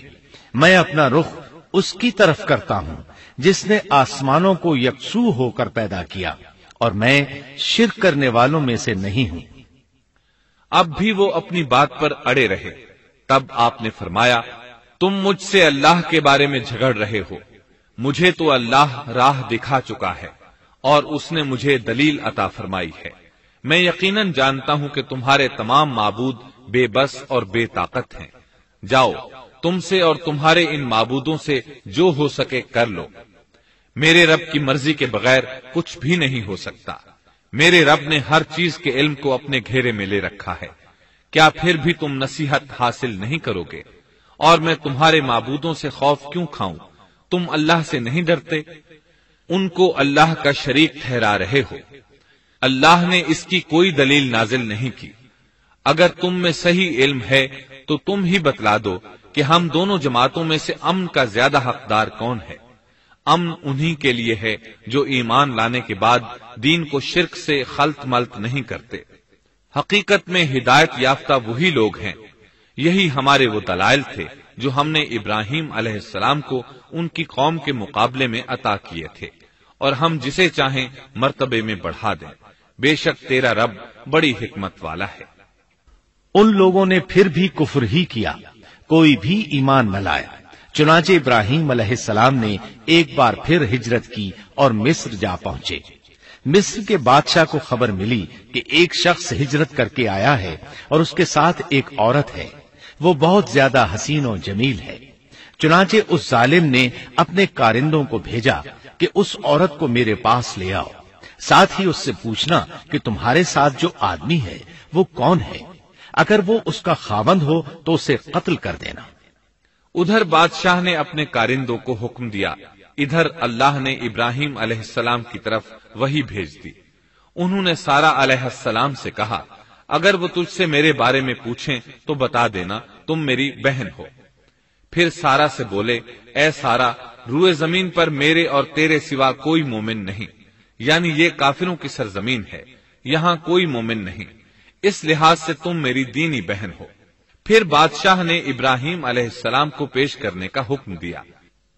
میں اپنا رخ اس کی طرف کرتا ہوں جس نے آسمانوں کو یکسو ہو کر پیدا کیا اور میں شرک کرنے والوں میں سے نہیں ہوں. اب بھی وہ اپنی بات پر اڑے رہے. تب آپ نے فرمایا تم مجھ سے اللہ کے بارے میں جھگڑ رہے ہو، مجھے تو اللہ راہ دکھا چکا ہے اور اس نے مجھے دلیل عطا فرمائی ہے. میں یقیناً جانتا ہوں کہ تمہارے تمام معبود بے بس اور بے طاقت ہیں. جاؤ تم سے اور تمہارے ان معبودوں سے جو ہو سکے کر لو. میرے رب کی مرضی کے بغیر کچھ بھی نہیں ہو سکتا. میرے رب نے ہر چیز کے علم کو اپنے گھیرے میں لے رکھا ہے. کیا پھر بھی تم نصیحت حاصل نہیں کرو گے؟ اور میں تمہارے معبودوں سے خوف کیوں کھاؤں؟ تم اللہ سے نہیں ڈرتے؟ ان کو اللہ کا شریک ٹھہرا رہے ہو. اللہ نے اس کی کوئی دلیل نازل نہیں کی. اگر تم میں صحیح علم ہے تو تم ہی بتلا دو کہ ہم دونوں جماعتوں میں سے امن کا زیادہ حقدار کون ہے. امن انہی کے لیے ہے جو ایمان لانے کے بعد دین کو شرک سے خلط ملط نہیں کرتے. حقیقت میں ہدایت یافتہ وہی لوگ ہیں. یہی ہمارے وہ دلائل تھے جو ہم نے ابراہیم علیہ السلام کو ان کی قوم کے مقابلے میں عطا کیے تھے، اور ہم جسے چاہیں مرتبے میں بڑھا دیں. بے شک تیرا رب بڑی حکمت والا ہے. ان لوگوں نے پھر بھی کفر ہی کیا، کوئی بھی ایمان نہ لایا. چنانچہ ابراہیم علیہ السلام نے ایک بار پھر ہجرت کی اور مصر جا پہنچے. مصر کے بادشاہ کو خبر ملی کہ ایک شخص ہجرت کر کے آیا ہے اور اس کے ساتھ ایک عورت ہے. وہ بہت زیادہ حسین و جمیل ہے. چنانچہ اس ظالم نے اپنے کارندوں کو بھیجا کہ اس عورت کو میرے پاس لے آؤ، ساتھ ہی اس سے پوچھنا کہ تمہارے ساتھ جو آدمی ہے وہ کون ہے. اگر وہ اس کا خاوند ہو تو اسے قتل کر دینا. ادھر بادشاہ نے اپنے کارندوں کو حکم دیا. ادھر اللہ نے ابراہیم علیہ السلام کی طرف وحی بھیج دی. انہوں نے سارا علیہ السلام سے کہا اگر وہ تجھ سے میرے بارے میں پوچھیں تو بتا دینا تم میری بہن ہو. پھر سارا سے بولے اے سارا، روئے زمین پر میرے اور تیرے سوا کوئی مومن نہیں، یعنی یہ کافروں کی سرزمین ہے، یہاں کوئی مومن نہیں، اس لحاظ سے تم میری دینی بہن ہو. پھر بادشاہ نے ابراہیم علیہ السلام کو پیش کرنے کا حکم دیا.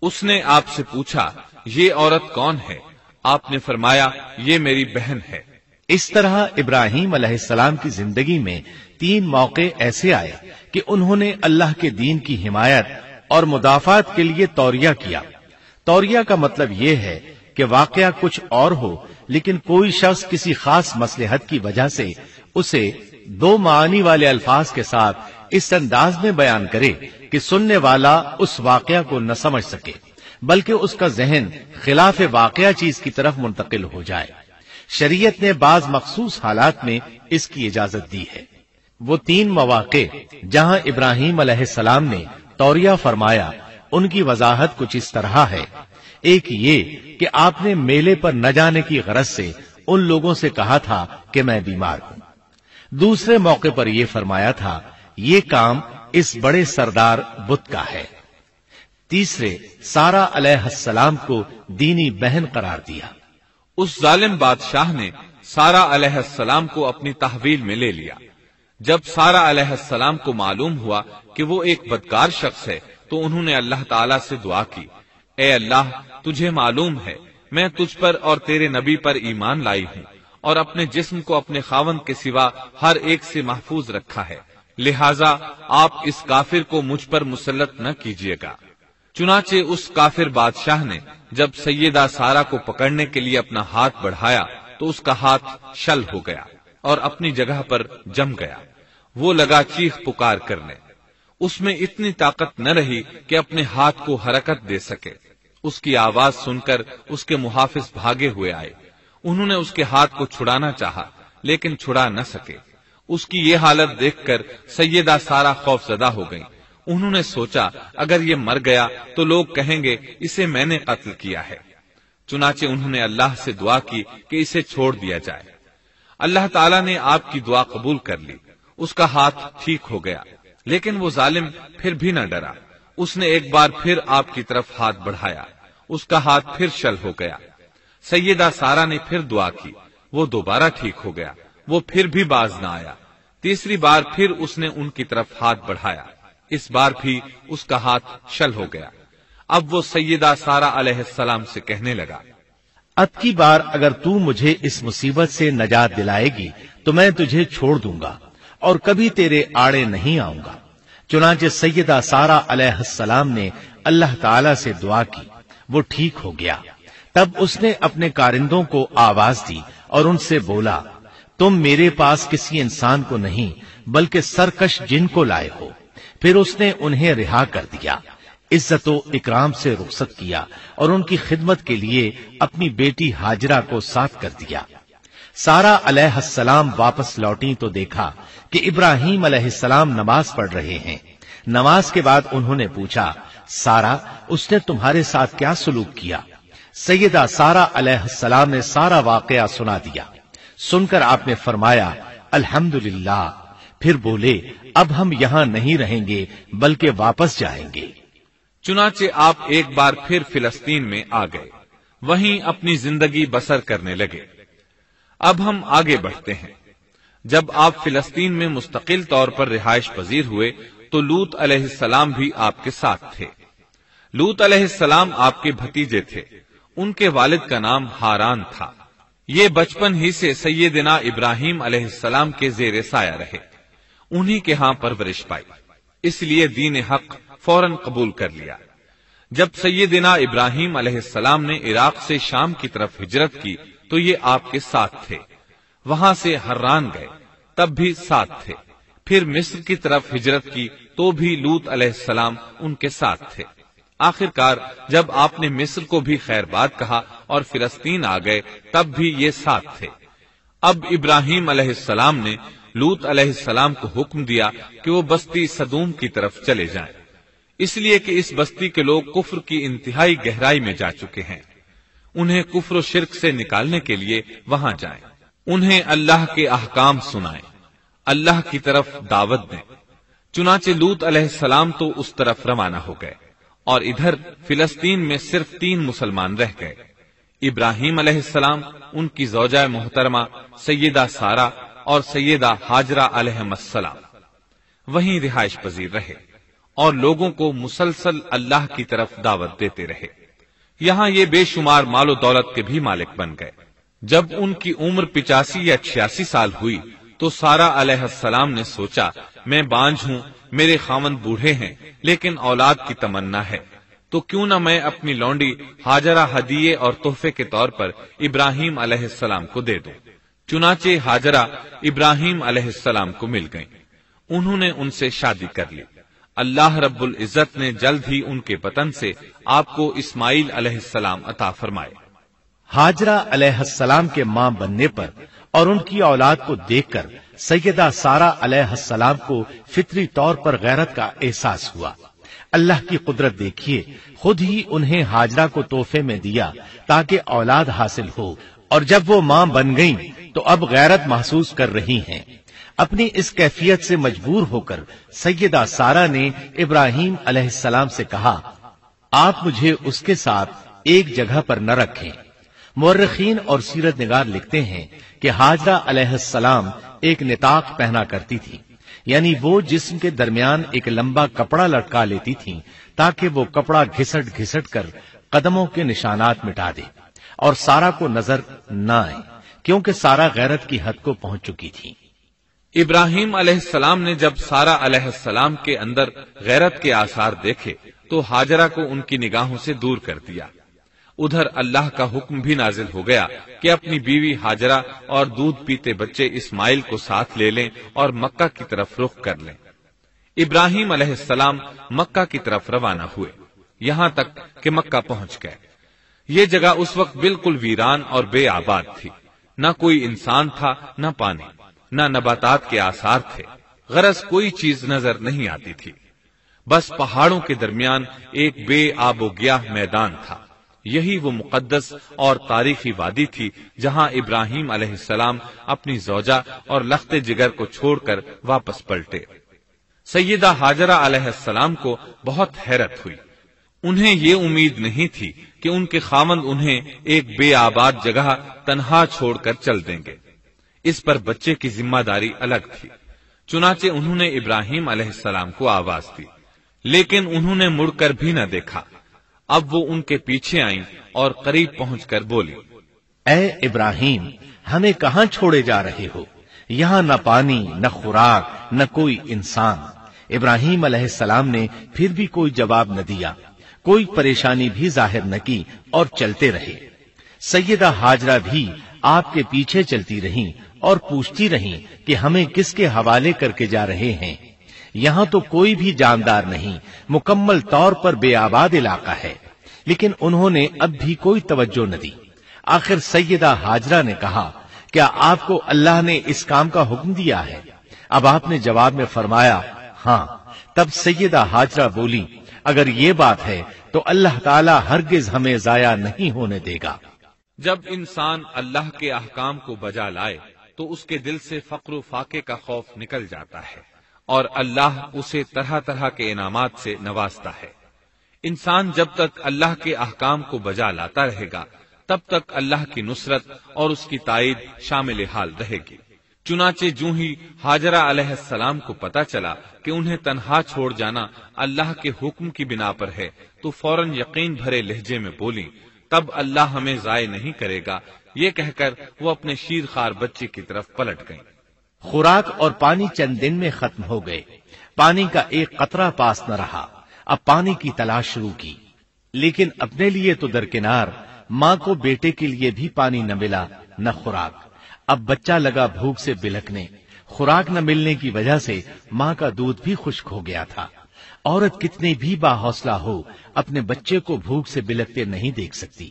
اس نے آپ سے پوچھا یہ عورت کون ہے؟ آپ نے فرمایا یہ میری بہن ہے. اس طرح ابراہیم علیہ السلام کی زندگی میں 3 موقع ایسے آئے کہ انہوں نے اللہ کے دین کی حمایت اور مدافعت کے لیے توریہ کیا. توریہ کا مطلب یہ ہے کہ واقعہ کچھ اور ہو لیکن کوئی شخص کسی خاص مصلحت کی وجہ سے اسے 2 معانی والے الفاظ کے ساتھ اس انداز میں بیان کرے کہ سننے والا اس واقعہ کو نہ سمجھ سکے بلکہ اس کا ذہن خلاف واقعہ چیز کی طرف منتقل ہو جائے. شریعت نے بعض مخصوص حالات میں اس کی اجازت دی ہے. وہ 3 مواقع جہاں ابراہیم علیہ السلام نے توریہ فرمایا ان کی وضاحت کچھ اس طرح ہے. ایک یہ کہ آپ نے میلے پر نہ جانے کی غرض سے ان لوگوں سے کہا تھا کہ میں بیمار ہوں. دوسرے موقع پر یہ فرمایا تھا یہ کام اس بڑے سردار بت کا ہے. تیسرے سارا علیہ السلام کو دینی بہن قرار دیا. اس ظالم بادشاہ نے سارا علیہ السلام کو اپنی تحویل میں لے لیا. جب سارا علیہ السلام کو معلوم ہوا کہ وہ ایک بدکار شخص ہے تو انہوں نے اللہ تعالیٰ سے دعا کی اے اللہ تجھے معلوم ہے میں تجھ پر اور تیرے نبی پر ایمان لائی ہوں اور اپنے جسم کو اپنے خاوند کے سوا ہر ایک سے محفوظ رکھا ہے، لہذا آپ اس کافر کو مجھ پر مسلط نہ کیجیے گا. چنانچہ اس کافر بادشاہ نے جب سیدہ سارا کو پکڑنے کے لیے اپنا ہاتھ بڑھایا تو اس کا ہاتھ شل ہو گیا اور اپنی جگہ پر جم گیا. وہ لگا چیخ پکار کرنے. اس میں اتنی طاقت نہ رہی کہ اپنے ہاتھ کو حرکت دے سکے. اس کی آواز سن کر اس کے محافظ بھاگے ہوئے آئے. انہوں نے اس کے ہاتھ کو چھڑانا چاہا لیکن چھڑا نہ سکے. اس کی یہ حالت دیکھ کر سیدہ سارہ خوف زدہ ہو گئیں۔ انہوں نے سوچا اگر یہ مر گیا تو لوگ کہیں گے اسے میں نے قتل کیا ہے۔ چنانچہ انہوں نے اللہ سے دعا کی کہ اسے چھوڑ دیا جائے۔ اللہ تعالیٰ نے آپ کی دعا قبول کر لی، اس کا ہاتھ ٹھیک ہو گیا، لیکن وہ ظالم پھر بھی نہ ڈرا۔ اس نے ایک بار پھر آپ کی طرف ہاتھ بڑھایا، اس کا ہاتھ پھر شل ہو گیا۔ سیدہ سارہ نے پھر دعا کی، وہ دوبارہ ٹھیک ہو گیا، وہ پھر بھی باز نہ آیا۔ تیسری بار پھر اس نے ان کی طرف ہاتھ بڑھایا، اس بار بھی اس کا ہاتھ شل ہو گیا۔ اب وہ سیدہ سارہ علیہ السلام سے کہنے لگا، اب کی بار اگر تو مجھے اس مصیبت سے نجات دلائے گی تو میں تجھے چھوڑ دوں گا اور کبھی تیرے آڑے نہیں آؤں گا۔ چنانچہ سیدہ سارہ علیہ السلام نے اللہ تعالی سے دعا کی، وہ ٹھیک ہو گیا۔ تب اس نے اپنے کارندوں کو آواز دی اور ان سے بولا، تم میرے پاس کسی انسان کو نہیں بلکہ سرکش جن کو لائے ہو۔ پھر اس نے انہیں رہا کر دیا، عزت و اکرام سے رخصت کیا اور ان کی خدمت کے لیے اپنی بیٹی ہاجرہ کو ساتھ کر دیا۔ سارہ علیہ السلام واپس لوٹی تو دیکھا کہ ابراہیم علیہ السلام نماز پڑھ رہے ہیں۔ نماز کے بعد انہوں نے پوچھا، سارہ اس نے تمہارے ساتھ کیا سلوک کیا؟ سیدہ سارہ علیہ السلام نے سارا واقعہ سنا دیا۔ سن کر آپ نے فرمایا، الحمدللہ۔ پھر بولے، اب ہم یہاں نہیں رہیں گے بلکہ واپس جائیں گے۔ چنانچہ آپ ایک بار پھر فلسطین میں آ گئے، وہیں اپنی زندگی بسر کرنے لگے۔ اب ہم آگے بڑھتے ہیں۔ جب آپ فلسطین میں مستقل طور پر رہائش پذیر ہوئے تو لوط علیہ السلام بھی آپ کے ساتھ تھے۔ لوط علیہ السلام آپ کے بھتیجے تھے، ان کے والد کا نام ہاران تھا۔ یہ بچپن ہی سے سیدنا ابراہیم علیہ السلام کے زیر سایہ رہے، انہی کے ہاں پرورش پائی، اس لیے دین حق فوراً قبول کر لیا۔ جب سیدنا ابراہیم علیہ السلام نے عراق سے شام کی طرف ہجرت کی تو یہ آپ کے ساتھ تھے، وہاں سے حران گئے تب بھی ساتھ تھے، پھر مصر کی طرف ہجرت کی تو بھی لوط علیہ السلام ان کے ساتھ تھے۔ آخرکار جب آپ نے مصر کو بھی خیر بات کہا اور فلسطین آ گئے تب بھی یہ ساتھ تھے۔ اب ابراہیم علیہ السلام نے لوط علیہ السلام کو حکم دیا کہ وہ بستی سدوم کی طرف چلے جائیں، اس لیے کہ اس بستی کے لوگ کفر کی انتہائی گہرائی میں جا چکے ہیں، انہیں کفر و شرک سے نکالنے کے لیے وہاں جائیں، انہیں اللہ کے احکام سنائیں، اللہ کی طرف دعوت دیں۔ چنانچہ لوط علیہ السلام تو اس طرف روانہ ہو گئے اور ادھر فلسطین میں صرف 3 مسلمان رہ گئے، ابراہیم علیہ السلام، ان کی زوجہ محترمہ سیدہ سارہ اور سیدہ ہاجرہ علیہ السلام وہیں رہائش پذیر رہے اور لوگوں کو مسلسل اللہ کی طرف دعوت دیتے رہے۔ یہاں یہ بے شمار مال و دولت کے بھی مالک بن گئے۔ جب ان کی عمر 85 یا 86 سال ہوئی تو سارہ علیہ السلام نے سوچا، میں بانجھ ہوں، میرے خاوند بوڑھے ہیں لیکن اولاد کی تمنا ہے، تو کیوں نہ میں اپنی لونڈی ہاجرہ ہدیے اور تحفے کے طور پر ابراہیم علیہ السلام کو دے دوں۔ چنانچہ ہاجرہ ابراہیم علیہ السلام کو مل گئیں، انہوں نے ان سے شادی کر لی۔ اللہ رب العزت نے جلد ہی ان کے بطن سے آپ کو اسماعیل علیہ السلام عطا فرمائے۔ ہاجرہ علیہ السلام کے ماں بننے پر اور ان کی اولاد کو دیکھ کر سیدہ سارہ علیہ السلام کو فطری طور پر غیرت کا احساس ہوا۔ اللہ کی قدرت دیکھیے، خود ہی انہیں ہاجرہ کو تحفے میں دیا تاکہ اولاد حاصل ہو، اور جب وہ ماں بن گئیں تو اب غیرت محسوس کر رہی ہیں۔ اپنی اس کیفیت سے مجبور ہو کر سیدہ سارہ نے ابراہیم علیہ السلام سے کہا، آپ مجھے اس کے ساتھ ایک جگہ پر نہ رکھیں۔ مورخین اور سیرت نگار لکھتے ہیں کہ ہاجرہ علیہ السلام ایک نطاق پہنا کرتی تھی، یعنی وہ جسم کے درمیان ایک لمبا کپڑا لٹکا لیتی تھی تاکہ وہ کپڑا گھسٹ گھسٹ کر قدموں کے نشانات مٹا دے اور سارہ کو نظر نہ آئے، کیونکہ سارہ غیرت کی حد کو پہنچ چکی تھی۔ ابراہیم علیہ السلام نے جب سارہ علیہ السلام کے اندر غیرت کے آثار دیکھے تو ہاجرہ کو ان کی نگاہوں سے دور کر دیا۔ ادھر اللہ کا حکم بھی نازل ہو گیا کہ اپنی بیوی ہاجرہ اور دودھ پیتے بچے اسماعیل کو ساتھ لے لیں اور مکہ کی طرف رخ کر لیں۔ ابراہیم علیہ السلام مکہ کی طرف روانہ ہوئے، یہاں تک کہ مکہ پہنچ گئے۔ یہ جگہ اس وقت بالکل ویران اور بے آباد تھی، نہ کوئی انسان تھا نہ پانی، نہ نباتات کے آثار تھے، غرض کوئی چیز نظر نہیں آتی تھی، بس پہاڑوں کے درمیان ایک بے آب و گیاہ میدان تھا۔ یہی وہ مقدس اور تاریخی وادی تھی جہاں ابراہیم علیہ السلام اپنی زوجہ اور لخت جگر کو چھوڑ کر واپس پلٹے۔ سیدہ ہاجرہ علیہ السلام کو بہت حیرت ہوئی، انہیں یہ امید نہیں تھی کہ ان کے خاوند انہیں ایک بے آباد جگہ تنہا چھوڑ کر چل دیں گے، اس پر بچے کی ذمہ داری الگ تھی۔ چنانچہ انہوں نے ابراہیم علیہ السلام کو آواز دی، لیکن انہوں نے مڑ کر بھی نہ دیکھا۔ اب وہ ان کے پیچھے آئیں اور قریب پہنچ کر بولی، اے ابراہیم، ہمیں کہاں چھوڑے جا رہے ہو؟ یہاں نہ پانی، نہ خوراک، نہ کوئی انسان۔ ابراہیم علیہ السلام نے پھر بھی کوئی جواب نہ دیا، کوئی پریشانی بھی ظاہر نہ کی اور چلتے رہے۔ سیدہ ہاجرہ بھی آپ کے پیچھے چلتی رہیں اور پوچھتی رہیں کہ ہمیں کس کے حوالے کر کے جا رہے ہیں؟ یہاں تو کوئی بھی جاندار نہیں، مکمل طور پر بے آباد علاقہ ہے۔ لیکن انہوں نے اب بھی کوئی توجہ نہ دی۔ آخر سیدہ ہاجرہ نے کہا، کیا آپ کو اللہ نے اس کام کا حکم دیا ہے؟ اب آپ نے جواب میں فرمایا، ہاں۔ تب سیدہ ہاجرہ بولی، اگر یہ بات ہے تو اللہ تعالی ہرگز ہمیں ضائع نہیں ہونے دے گا۔ جب انسان اللہ کے احکام کو بجا لائے تو اس کے دل سے فقر و فاقے کا خوف نکل جاتا ہے اور اللہ اسے طرح طرح کے انعامات سے نوازتا ہے۔ انسان جب تک اللہ کے احکام کو بجا لاتا رہے گا تب تک اللہ کی نصرت اور اس کی تائید شامل حال رہے گی۔ چنانچہ جوں ہی ہاجرہ علیہ السلام کو پتا چلا کہ انہیں تنہا چھوڑ جانا اللہ کے حکم کی بنا پر ہے تو فوراً یقین بھرے لہجے میں بولی، تب اللہ ہمیں ضائع نہیں کرے گا۔ یہ کہہ کر وہ اپنے شیر خوار بچے کی طرف پلٹ گئیں۔ خوراک اور پانی چند دن میں ختم ہو گئے، پانی کا ایک قطرہ پاس نہ رہا۔ اب پانی کی تلاش شروع کی، لیکن اپنے لیے تو درکنار، ماں کو بیٹے کے لیے بھی پانی نہ ملا نہ خوراک۔ اب بچہ لگا بھوک سے بلکنے، خوراک نہ ملنے کی وجہ سے ماں کا دودھ بھی خشک ہو گیا تھا۔ عورت کتنی بھی باحوصلہ ہو اپنے بچے کو بھوک سے بلکتے نہیں دیکھ سکتی۔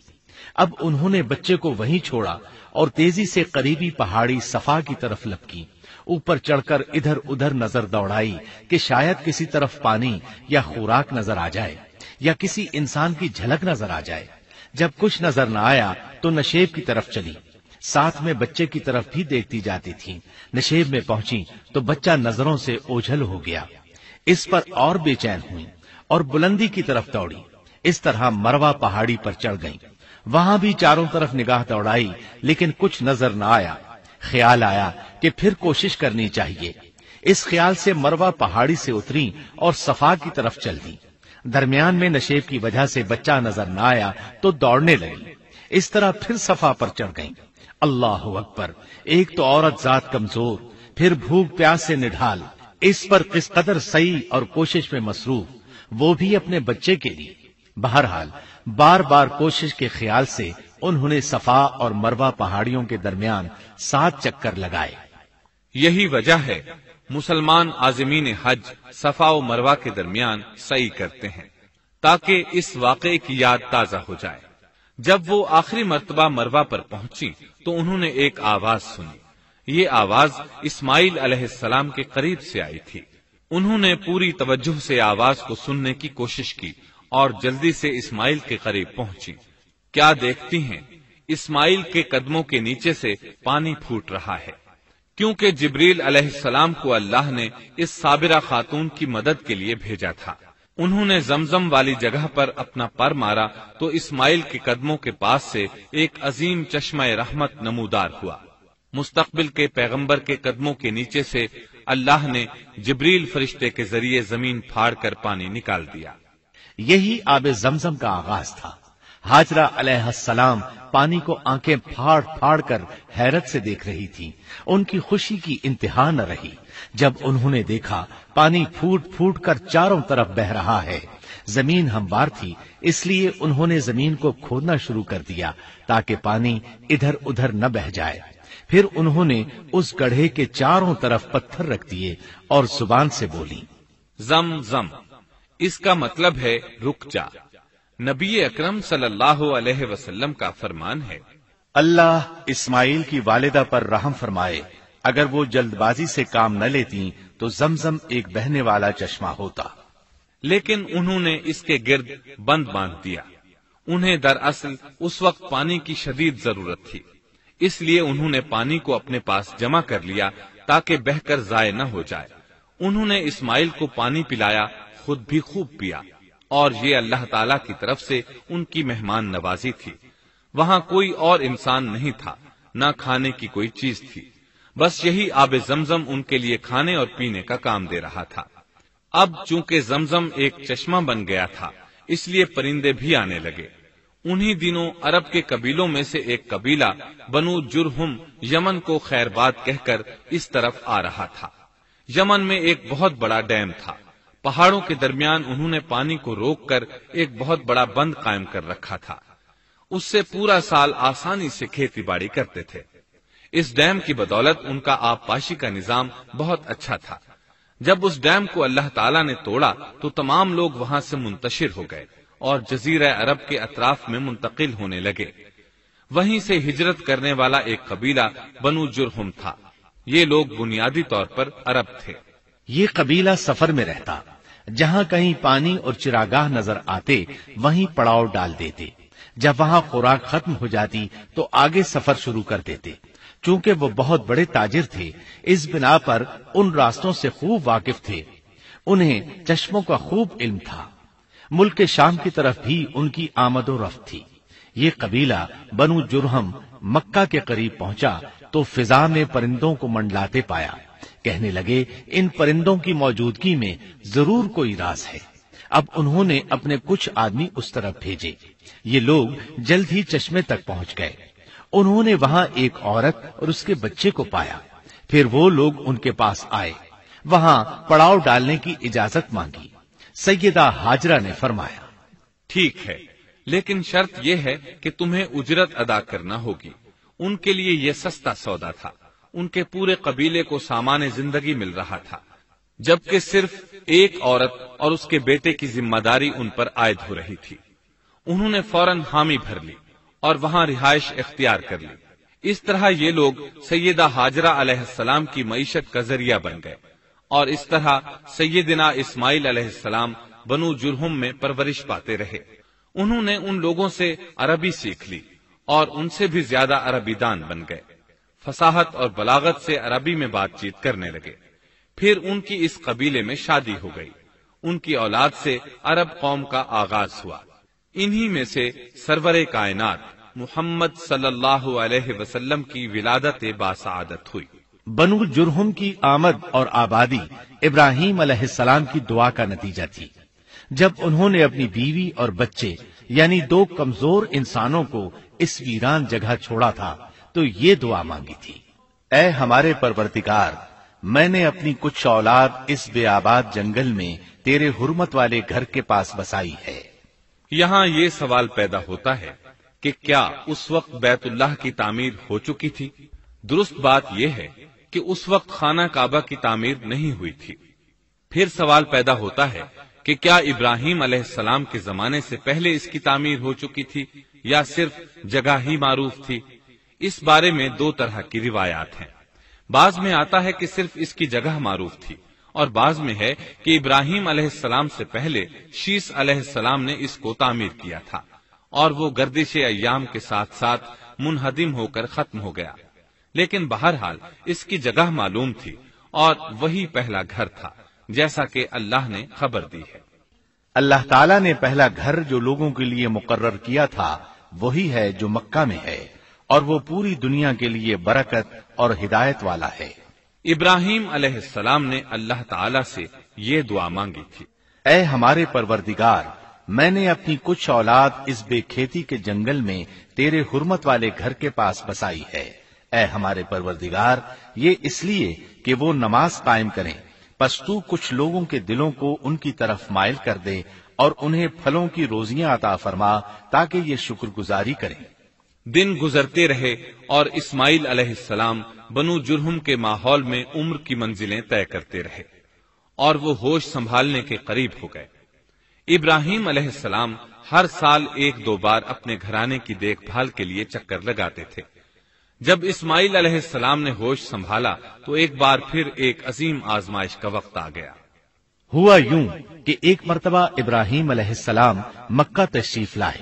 اب انہوں نے بچے کو وہیں چھوڑا اور تیزی سے قریبی پہاڑی صفا کی طرف لپکی، اوپر چڑھ کر ادھر ادھر نظر دوڑائی کہ شاید کسی طرف پانی یا خوراک نظر آ جائے یا کسی انسان کی جھلک نظر آ جائے۔ جب کچھ نظر نہ آیا تو نشیب کی طرف چلی، ساتھ میں بچے کی طرف بھی دیکھتی جاتی تھی۔ نشیب میں پہنچی تو بچہ نظروں سے اوجھل ہو گیا۔ اس پر اور بے چین ہوئی اور بلندی کی طرف دوڑی۔ اس طرح مروا پہاڑی پر چڑھ گئی، وہاں بھی چاروں طرف نگاہ دوڑائی لیکن کچھ نظر نہ آیا۔ خیال آیا کہ پھر کوشش کرنی چاہیے۔ اس خیال سے مروا پہاڑی سے اتری اور صفا کی طرف چل دی۔ درمیان میں نشیب کی وجہ سے بچہ نظر نہ آیا تو دوڑنے لگی۔ اس طرح پھر صفا پر چڑھ گئی۔ اللہ اکبر! ایک تو عورت ذات کمزور، پھر بھوک پیاس سے نڈھال، اس پر کس قدر سعی اور کوشش میں مصروف، وہ بھی اپنے بچے کے لیے۔ بہرحال بار بار کوشش کے خیال سے انہوں نے صفا اور مروہ پہاڑیوں کے درمیان 7 چکر لگائے۔ یہی وجہ ہے مسلمان عازمین حج صفا و مروہ کے درمیان سعی کرتے ہیں تاکہ اس واقعے کی یاد تازہ ہو جائے۔ جب وہ آخری مرتبہ مروہ پر پہنچی تو انہوں نے ایک آواز سنی۔ یہ آواز اسماعیل علیہ السلام کے قریب سے آئی تھی۔ انہوں نے پوری توجہ سے آواز کو سننے کی کوشش کی اور جلدی سے اسماعیل کے قریب پہنچی۔ کیا دیکھتی ہیں؟ اسماعیل کے قدموں کے نیچے سے پانی پھوٹ رہا ہے، کیونکہ جبریل علیہ السلام کو اللہ نے اس صابرہ خاتون کی مدد کے لیے بھیجا تھا۔ انہوں نے زمزم والی جگہ پر اپنا پر مارا تو اسماعیل کے قدموں کے پاس سے ایک عظیم چشمہ رحمت نمودار ہوا۔ مستقبل کے پیغمبر کے قدموں کے نیچے سے اللہ نے جبریل فرشتے کے ذریعے زمین پھاڑ کر پانی نکال دیا۔ یہی آب زمزم کا آغاز تھا۔ ہاجرہ علیہ السلام پانی کو آنکھیں پھاڑ پھاڑ کر حیرت سے دیکھ رہی تھی۔ ان کی خوشی کی انتہا نہ رہی جب انہوں نے دیکھا پانی پھوٹ پھوٹ کر چاروں طرف بہ رہا ہے۔ زمین ہموار تھی، اس لیے انہوں نے زمین کو کھودنا شروع کر دیا تاکہ پانی ادھر ادھر نہ بہ جائے۔ پھر انہوں نے اس گڑھے کے چاروں طرف پتھر رکھ دیے اور زبان سے بولی، زم زم، اس کا مطلب ہے رک جا۔ نبی اکرم صلی اللہ علیہ وسلم کا فرمان ہے، اللہ اسماعیل کی والدہ پر رحم فرمائے، اگر وہ جلد بازی سے کام نہ لیتی تو زمزم ایک بہنے والا چشمہ ہوتا، لیکن انہوں نے اس کے گرد بند باندھ دیا۔ انہیں دراصل اس وقت پانی کی شدید ضرورت تھی، اس لیے انہوں نے پانی کو اپنے پاس جمع کر لیا تاکہ بہہ کر ضائع نہ ہو جائے۔ انہوں نے اسماعیل کو پانی پلایا، خود بھی خوب پیا، اور یہ اللہ تعالی کی طرف سے ان کی مہمان نوازی تھی۔ وہاں کوئی اور انسان نہیں تھا، نہ کھانے کی کوئی چیز تھی، بس یہی آب زمزم ان کے لیے کھانے اور پینے کا کام دے رہا تھا۔ اب چونکہ زمزم ایک چشمہ بن گیا تھا، اس لیے پرندے بھی آنے لگے۔ انہی دنوں عرب کے قبیلوں میں سے ایک قبیلہ بنو جرہم یمن کو خیر باد کہہ کر اس طرف آ رہا تھا۔ یمن میں ایک بہت بڑا ڈیم تھا، پہاڑوں کے درمیان انہوں نے پانی کو روک کر ایک بہت بڑا بند قائم کر رکھا تھا، اس سے پورا سال آسانی سے کھیتی باڑی کرتے تھے۔ اس ڈیم کی بدولت ان کا آب پاشی کا نظام بہت اچھا تھا۔ جب اس ڈیم کو اللہ تعالیٰ نے توڑا تو تمام لوگ وہاں سے منتشر ہو گئے اور جزیرہ عرب کے اطراف میں منتقل ہونے لگے۔ وہیں سے ہجرت کرنے والا ایک قبیلہ بنو جرہم تھا۔ یہ لوگ بنیادی طور پر عرب تھے۔ یہ قبیلہ سفر میں رہتا، جہاں کہیں پانی اور چراگاہ نظر آتے وہیں پڑاؤ ڈال دیتے۔ جب وہاں خوراک ختم ہو جاتی تو آگے سفر شروع کر دیتے۔ چونکہ وہ بہت بڑے تاجر تھے، اس بنا پر ان راستوں سے خوب واقف تھے۔ انہیں چشموں کا خوب علم تھا۔ ملک شام کی طرف بھی ان کی آمد و رفت تھی۔ یہ قبیلہ بنو جرہم مکہ کے قریب پہنچا تو فضا میں پرندوں کو منڈلاتے پایا۔ کہنے لگے ان پرندوں کی موجودگی میں ضرور کوئی راز ہے۔ اب انہوں نے اپنے کچھ آدمی اس طرف بھیجے۔ یہ لوگ جلد ہی چشمے تک پہنچ گئے۔ انہوں نے وہاں ایک عورت اور اس کے بچے کو پایا۔ پھر وہ لوگ ان کے پاس آئے، وہاں پڑاؤ ڈالنے کی اجازت مانگی۔ سیدہ ہاجرہ نے فرمایا، ٹھیک ہے، لیکن شرط یہ ہے کہ تمہیں اجرت ادا کرنا ہوگی۔ ان کے لیے یہ سستا سودا تھا۔ ان کے پورے قبیلے کو سامان زندگی مل رہا تھا، جبکہ صرف ایک عورت اور اس کے بیٹے کی ذمہ داری ان پر عائد ہو رہی تھی۔ انہوں نے فوراً حامی بھر لی اور وہاں رہائش اختیار کر لی۔ اس طرح یہ لوگ سیدہ ہاجرہ علیہ السلام کی معیشت کا ذریعہ بن گئے، اور اس طرح سیدنا اسماعیل علیہ السلام بنو جرہم میں پرورش پاتے رہے۔ انہوں نے ان لوگوں سے عربی سیکھ لی اور ان سے بھی زیادہ عربی دان بن گئے۔ فصاحت اور بلاغت سے عربی میں بات چیت کرنے لگے۔ پھر ان کی اس قبیلے میں شادی ہو گئی۔ ان کی اولاد سے عرب قوم کا آغاز ہوا۔ انہی میں سے سرور کائنات محمد صلی اللہ علیہ وسلم کی ولادت باسعادت ہوئی۔ بنو جرہم کی آمد اور آبادی ابراہیم علیہ السلام کی دعا کا نتیجہ تھی۔ جب انہوں نے اپنی بیوی اور بچے یعنی دو کمزور انسانوں کو اس ویران جگہ چھوڑا تھا تو یہ دعا مانگی تھی، اے ہمارے پروردگار، میں نے اپنی کچھ اولاد اس بے آباد جنگل میں تیرے حرمت والے گھر کے پاس بسائی ہے۔ یہاں یہ سوال پیدا ہوتا ہے کہ کیا اس وقت بیت اللہ کی تعمیر ہو چکی تھی؟ درست بات یہ ہے کہ اس وقت خانہ کعبہ کی تعمیر نہیں ہوئی تھی۔ پھر سوال پیدا ہوتا ہے کہ کیا ابراہیم علیہ السلام کے زمانے سے پہلے اس کی تعمیر ہو چکی تھی یا صرف جگہ ہی معروف تھی؟ اس بارے میں دو طرح کی روایات ہیں۔ بعض میں آتا ہے کہ صرف اس کی جگہ معروف تھی، اور بعض میں ہے کہ ابراہیم علیہ السلام سے پہلے شیس علیہ السلام نے اس کو تعمیر کیا تھا، اور وہ گردش ایام کے ساتھ ساتھ منہدم ہو کر ختم ہو گیا۔ لیکن بہرحال اس کی جگہ معلوم تھی اور وہی پہلا گھر تھا، جیسا کہ اللہ نے خبر دی ہے۔ اللہ تعالیٰ نے پہلا گھر جو لوگوں کے لیے مقرر کیا تھا وہی ہے جو مکہ میں ہے، اور وہ پوری دنیا کے لیے برکت اور ہدایت والا ہے۔ ابراہیم علیہ السلام نے اللہ تعالیٰ سے یہ دعا مانگی تھی، اے ہمارے پروردگار، میں نے اپنی کچھ اولاد اس بے کھیتی کے جنگل میں تیرے حرمت والے گھر کے پاس بسائی ہے۔ اے ہمارے پروردگار، یہ اس لیے کہ وہ نماز قائم کریں، پس تو کچھ لوگوں کے دلوں کو ان کی طرف مائل کر دے اور انہیں پھلوں کی روزیاں عطا فرما تاکہ یہ شکر گزاری کریں۔ دن گزرتے رہے اور اسماعیل علیہ السلام بنو جرہم کے ماحول میں عمر کی منزلیں طے کرتے رہے اور وہ ہوش سنبھالنے کے قریب ہو گئے۔ ابراہیم علیہ السلام ہر سال ایک دو بار اپنے گھرانے کی دیکھ بھال کے لیے چکر لگاتے تھے۔ جب اسماعیل علیہ السلام نے ہوش سنبھالا تو ایک بار پھر ایک عظیم آزمائش کا وقت آ گیا۔ ہوا یوں کہ ایک مرتبہ ابراہیم علیہ السلام مکہ تشریف لائے،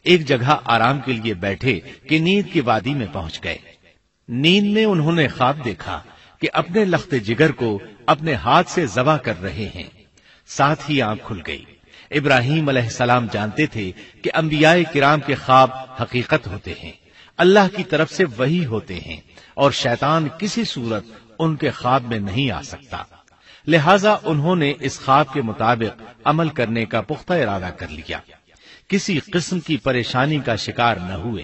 ایک جگہ آرام کے لیے بیٹھے کہ نیند کی وادی میں پہنچ گئے۔ نیند میں انہوں نے خواب دیکھا کہ اپنے لخت جگر کو اپنے ہاتھ سے ذبح کر رہے ہیں، ساتھ ہی آنکھ کھل گئی۔ ابراہیم علیہ السلام جانتے تھے کہ انبیاء کرام کے خواب حقیقت ہوتے ہیں، اللہ کی طرف سے وحی ہوتے ہیں، اور شیطان کسی صورت ان کے خواب میں نہیں آ سکتا، لہذا انہوں نے اس خواب کے مطابق عمل کرنے کا پختہ ارادہ کر لیا، کسی قسم کی پریشانی کا شکار نہ ہوئے۔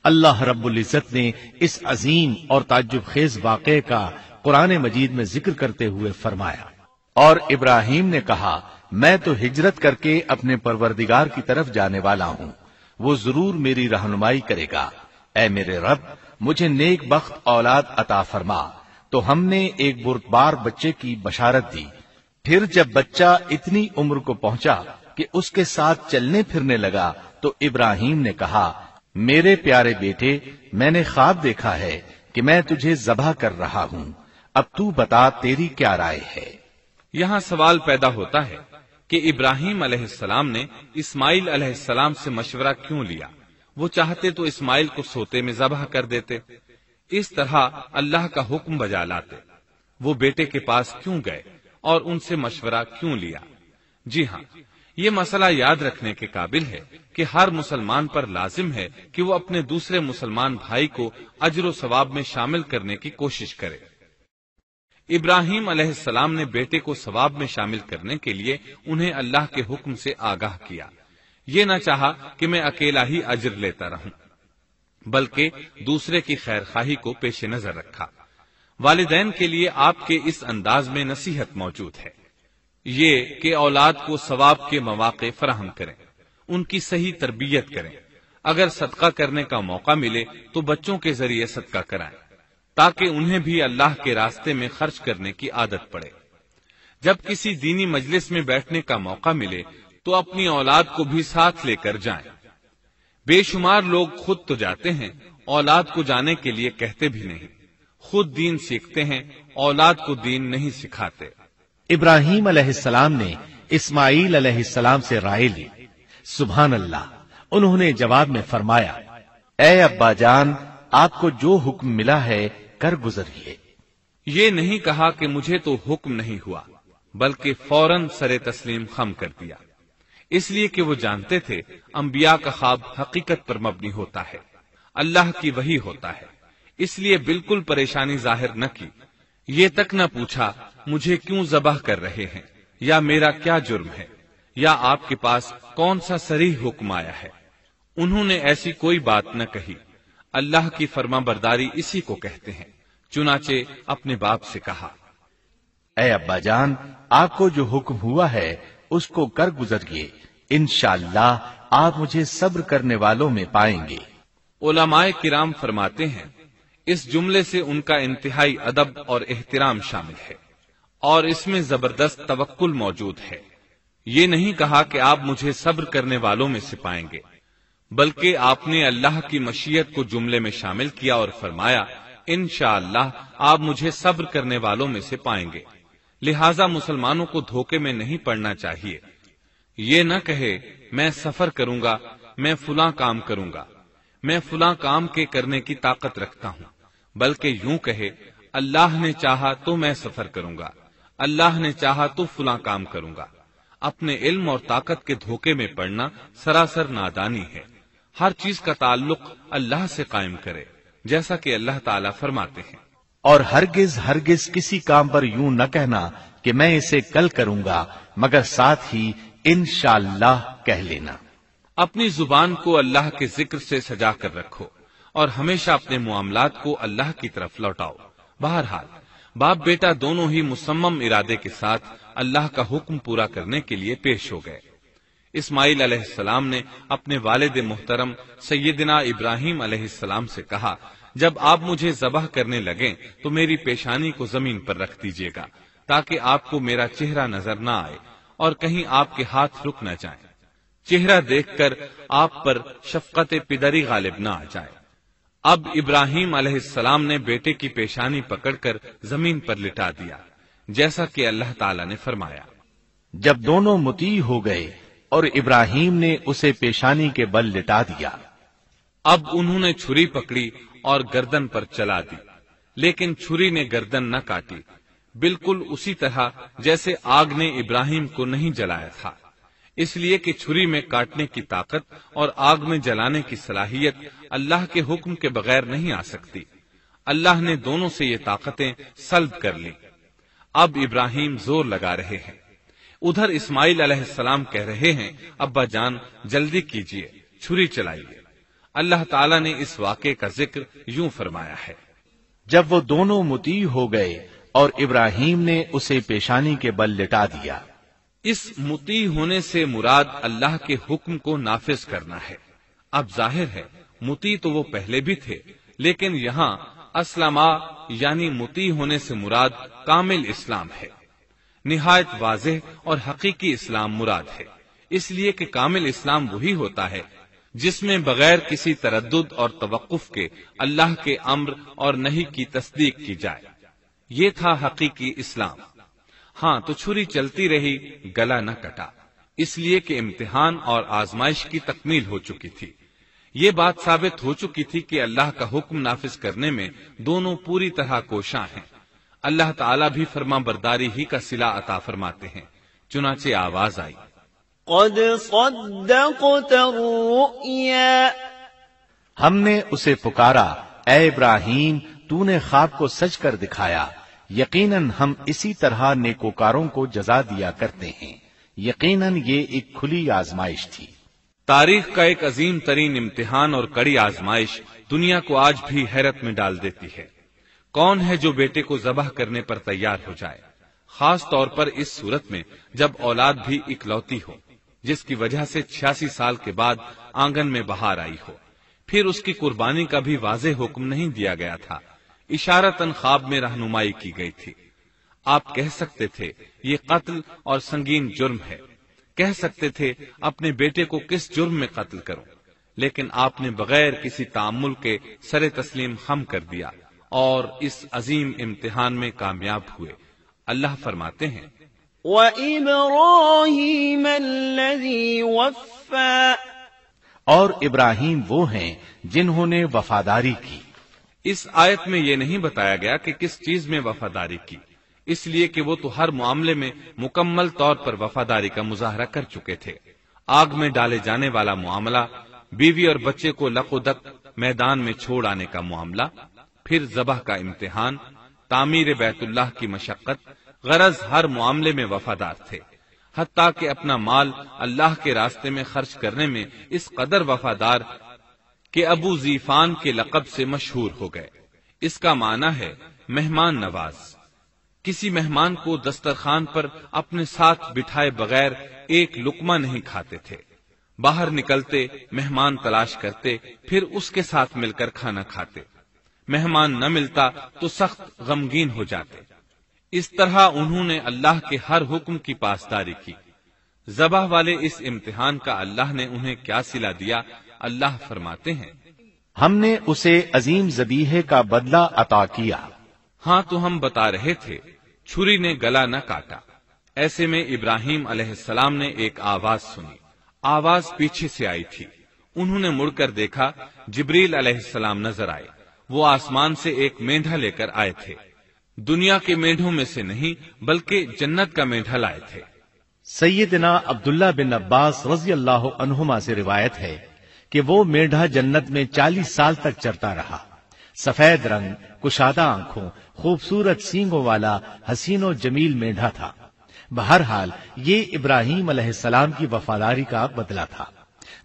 اللہ رب العزت نے اس عظیم اور تعجب خیز واقعے کا قرآن مجید میں ذکر کرتے ہوئے فرمایا، اور ابراہیم نے کہا میں تو ہجرت کر کے اپنے پروردگار کی طرف جانے والا ہوں، وہ ضرور میری رہنمائی کرے گا۔ اے میرے رب، مجھے نیک بخت اولاد عطا فرما۔ تو ہم نے ایک بردبار بچے کی بشارت دی۔ پھر جب بچہ اتنی عمر کو پہنچا کہ اس کے ساتھ چلنے پھرنے لگا تو ابراہیم نے کہا میرے پیارے بیٹے، میں نے خواب دیکھا ہے کہ میں تجھے ذبح کر رہا ہوں، اب تو بتا تیری کیا رائے ہے؟ یہاں سوال پیدا ہوتا ہے کہ ابراہیم علیہ السلام نے اسماعیل علیہ السلام سے مشورہ کیوں لیا؟ وہ چاہتے تو اسماعیل کو سوتے میں ذبح کر دیتے، اس طرح اللہ کا حکم بجا لاتے۔ وہ بیٹے کے پاس کیوں گئے اور ان سے مشورہ کیوں لیا؟ جی ہاں، یہ مسئلہ یاد رکھنے کے قابل ہے کہ ہر مسلمان پر لازم ہے کہ وہ اپنے دوسرے مسلمان بھائی کو اجر و ثواب میں شامل کرنے کی کوشش کرے۔ ابراہیم علیہ السلام نے بیٹے کو ثواب میں شامل کرنے کے لیے انہیں اللہ کے حکم سے آگاہ کیا، یہ نہ چاہا کہ میں اکیلا ہی اجر لیتا رہوں، بلکہ دوسرے کی خیر خواہی کو پیش نظر رکھا۔ والدین کے لیے آپ کے اس انداز میں نصیحت موجود ہے، یہ کہ اولاد کو ثواب کے مواقع فراہم کریں، ان کی صحیح تربیت کریں۔ اگر صدقہ کرنے کا موقع ملے تو بچوں کے ذریعے صدقہ کرائیں تاکہ انہیں بھی اللہ کے راستے میں خرچ کرنے کی عادت پڑے۔ جب کسی دینی مجلس میں بیٹھنے کا موقع ملے تو اپنی اولاد کو بھی ساتھ لے کر جائیں۔ بے شمار لوگ خود تو جاتے ہیں، اولاد کو جانے کے لیے کہتے بھی نہیں، خود دین سیکھتے ہیں، اولاد کو دین نہیں سکھاتے۔ ابراہیم علیہ السلام نے اسماعیل علیہ السلام سے رائے لی۔ سبحان اللہ، انہوں نے جواب میں فرمایا اے ابا جان، آپ کو جو حکم ملا ہے کر گزریے۔ یہ نہیں کہا کہ مجھے تو حکم نہیں ہوا، بلکہ فوراً سر تسلیم خم کر دیا، اس لیے کہ وہ جانتے تھے انبیاء کا خواب حقیقت پر مبنی ہوتا ہے، اللہ کی وحی ہوتا ہے، اس لیے بالکل پریشانی ظاہر نہ کی، یہ تک نہ پوچھا مجھے کیوں ذبح کر رہے ہیں، یا میرا کیا جرم ہے، یا آپ کے پاس کون سا صریح حکم آیا ہے۔ انہوں نے ایسی کوئی بات نہ کہی۔ اللہ کی فرما برداری اسی کو کہتے ہیں۔ چنانچہ اپنے باپ سے کہا اے ابا جان، آپ کو جو حکم ہوا ہے اس کو کر گزریے، انشاءاللہ آپ مجھے صبر کرنے والوں میں پائیں گے۔ علماء کرام فرماتے ہیں اس جملے سے ان کا انتہائی ادب اور احترام شامل ہے، اور اس میں زبردست توکل موجود ہے۔ یہ نہیں کہا کہ آپ مجھے صبر کرنے والوں میں سے پائیں گے، بلکہ آپ نے اللہ کی مشیت کو جملے میں شامل کیا اور فرمایا انشاءاللہ آپ مجھے صبر کرنے والوں میں سے پائیں گے۔ لہذا مسلمانوں کو دھوکے میں نہیں پڑنا چاہیے۔ یہ نہ کہے میں سفر کروں گا، میں فلاں کام کروں گا، میں فلاں کام کے کرنے کی طاقت رکھتا ہوں، بلکہ یوں کہے اللہ نے چاہا تو میں سفر کروں گا، اللہ نے چاہا تو فلاں کام کروں گا۔ اپنے علم اور طاقت کے دھوکے میں پڑنا سراسر نادانی ہے۔ ہر چیز کا تعلق اللہ سے قائم کرے، جیسا کہ اللہ تعالیٰ فرماتے ہیں اور ہرگز ہرگز کسی کام پر یوں نہ کہنا کہ میں اسے کل کروں گا، مگر ساتھ ہی انشاءاللہ کہہ لینا۔ اپنی زبان کو اللہ کے ذکر سے سجا کر رکھو اور ہمیشہ اپنے معاملات کو اللہ کی طرف لوٹاؤ۔ بہرحال باپ بیٹا دونوں ہی مصمم ارادے کے ساتھ اللہ کا حکم پورا کرنے کے لیے پیش ہو گئے۔ اسماعیل علیہ السلام نے اپنے والد محترم سیدنا ابراہیم علیہ السلام سے کہا جب آپ مجھے ذبح کرنے لگیں تو میری پیشانی کو زمین پر رکھ دیجیے گا تاکہ آپ کو میرا چہرہ نظر نہ آئے اور کہیں آپ کے ہاتھ رک نہ جائیں، چہرہ دیکھ کر آپ پر شفقت پدری غالب نہ آ جائے۔ اب ابراہیم علیہ السلام نے بیٹے کی پیشانی پکڑ کر زمین پر لٹا دیا، جیسا کہ اللہ تعالی نے فرمایا۔ جب دونوں مطیع ہو گئے اور ابراہیم نے اسے پیشانی کے بل لٹا دیا، اب انہوں نے چھری پکڑی اور گردن پر چلا دی، لیکن چھری نے گردن نہ کاٹی، بالکل اسی طرح جیسے آگ نے ابراہیم کو نہیں جلایا تھا، اس لیے کہ چھری میں کاٹنے کی طاقت اور آگ میں جلانے کی صلاحیت اللہ کے حکم کے بغیر نہیں آ سکتی۔ اللہ نے دونوں سے یہ طاقتیں سلب کر لی۔ اب ابراہیم زور لگا رہے ہیں، ادھر اسماعیل علیہ السلام کہہ رہے ہیں، ابا جان جلدی کیجئے، چھری چلائیے۔ اللہ تعالیٰ نے اس واقعے کا ذکر یوں فرمایا ہے، جب وہ دونوں مطیع ہو گئے اور ابراہیم نے اسے پیشانی کے بل لٹا دیا۔ اس مطیع ہونے سے مراد اللہ کے حکم کو نافذ کرنا ہے۔ اب ظاہر ہے مطیع تو وہ پہلے بھی تھے، لیکن یہاں اسلما یعنی مطیع ہونے سے مراد کامل اسلام ہے۔ نہایت واضح اور حقیقی اسلام مراد ہے، اس لیے کہ کامل اسلام وہی ہوتا ہے جس میں بغیر کسی تردد اور توقف کے اللہ کے امر اور نہی کی تصدیق کی جائے۔ یہ تھا حقیقی اسلام۔ ہاں تو چھری چلتی رہی، گلا نہ کٹا، اس لیے کہ امتحان اور آزمائش کی تکمیل ہو چکی تھی۔ یہ بات ثابت ہو چکی تھی کہ اللہ کا حکم نافذ کرنے میں دونوں پوری طرح کوشاں ہیں۔ اللہ تعالیٰ بھی فرما برداری ہی کا صلہ عطا فرماتے ہیں۔ چنانچہ آواز آئی، قد صدقت الرؤيا، ہم نے اسے پکارا، اے ابراہیم تو نے خواب کو سچ کر دکھایا، یقیناً ہم اسی طرح نیکوکاروں کو جزا دیا کرتے ہیں۔ یقیناً یہ ایک کھلی آزمائش تھی۔ تاریخ کا ایک عظیم ترین امتحان اور کڑی آزمائش دنیا کو آج بھی حیرت میں ڈال دیتی ہے۔ کون ہے جو بیٹے کو ذبح کرنے پر تیار ہو جائے، خاص طور پر اس صورت میں جب اولاد بھی اکلوتی ہو، جس کی وجہ سے 86 سال کے بعد آنگن میں بہار آئی ہو۔ پھر اس کی قربانی کا بھی واضح حکم نہیں دیا گیا تھا، اشارتاً خواب میں رہنمائی کی گئی تھی۔ آپ کہہ سکتے تھے یہ قتل اور سنگین جرم ہے، کہہ سکتے تھے اپنے بیٹے کو کس جرم میں قتل کرو، لیکن آپ نے بغیر کسی تعامل کے سر تسلیم خم کر دیا اور اس عظیم امتحان میں کامیاب ہوئے۔ اللہ فرماتے ہیں، وَإِبْرَاهِيمَ الَّذِي وَفَّى، اور ابراہیم وہ ہیں جنہوں نے وفاداری کی۔ اس آیت میں یہ نہیں بتایا گیا کہ کس چیز میں وفاداری کی، اس لیے کہ وہ تو ہر معاملے میں مکمل طور پر وفاداری کا مظاہرہ کر چکے تھے۔ آگ میں ڈالے جانے والا معاملہ، بیوی اور بچے کو لق و دق میدان میں چھوڑ آنے کا معاملہ، پھر ذبح کا امتحان، تعمیر بیت اللہ کی مشقت، غرض ہر معاملے میں وفادار تھے، حتیٰ کہ اپنا مال اللہ کے راستے میں خرچ کرنے میں اس قدر وفادار کہ ابو زیفان کے لقب سے مشہور ہو گئے۔ اس کا معنی ہے مہمان نواز۔ کسی مہمان کو دسترخوان پر اپنے ساتھ بٹھائے بغیر ایک لقمہ نہیں کھاتے تھے، باہر نکلتے مہمان تلاش کرتے، پھر اس کے ساتھ مل کر کھانا کھاتے، مہمان نہ ملتا تو سخت غمگین ہو جاتے۔ اس طرح انہوں نے اللہ کے ہر حکم کی پاسداری کی۔ ذبح والے اس امتحان کا اللہ نے انہیں کیا صلہ دیا؟ اللہ فرماتے ہیں، ہم نے اسے عظیم ذبیحے کا بدلہ عطا کیا۔ ہاں تو ہم بتا رہے تھے چھری نے گلا نہ کاٹا۔ ایسے میں ابراہیم علیہ السلام نے ایک آواز سنی، آواز پیچھے سے آئی تھی۔ انہوں نے مڑ کر دیکھا، جبریل علیہ السلام نظر آئے۔ وہ آسمان سے ایک مینڈھا لے کر آئے تھے، دنیا کے مینڈھوں میں سے نہیں بلکہ جنت کا مینڈھا لائے تھے۔ سیدنا عبداللہ بن عباس رضی اللہ عنہما سے روایت ہے کہ وہ مینڈھا جنت میں 40 سال تک چرتا رہا۔ سفید رنگ، کشادہ آنکھوں، خوبصورت سینگوں والا حسین و جمیل مینڈھا تھا۔ بہرحال یہ ابراہیم علیہ السلام کی وفاداری کا بدلہ تھا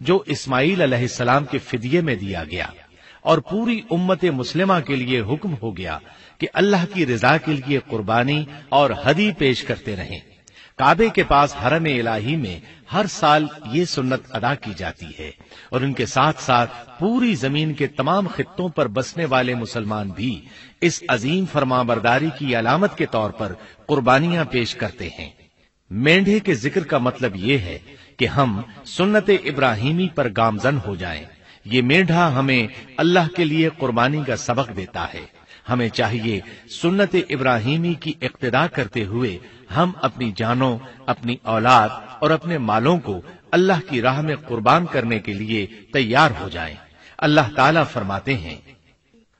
جو اسماعیل علیہ السلام کے فدیے میں دیا گیا، اور پوری امت مسلمہ کے لیے حکم ہو گیا کہ اللہ کی رضا کے لیے قربانی اور ہدی پیش کرتے رہیں۔ کعبے کے پاس حرم الہی میں ہر سال یہ سنت ادا کی جاتی ہے، اور ان کے ساتھ ساتھ پوری زمین کے تمام خطوں پر بسنے والے مسلمان بھی اس عظیم فرمانبرداری کی علامت کے طور پر قربانیاں پیش کرتے ہیں۔ مینڈھے کے ذکر کا مطلب یہ ہے کہ ہم سنت ابراہیمی پر گامزن ہو جائیں، یہ میڈھا ہمیں اللہ کے لیے قربانی کا سبق دیتا ہے۔ ہمیں چاہیے سنت ابراہیمی کی اقتدا کرتے ہوئے ہم اپنی جانوں، اپنی اولاد اور اپنے مالوں کو اللہ کی راہ میں قربان کرنے کے لیے تیار ہو جائیں۔ اللہ تعالیٰ فرماتے ہیں،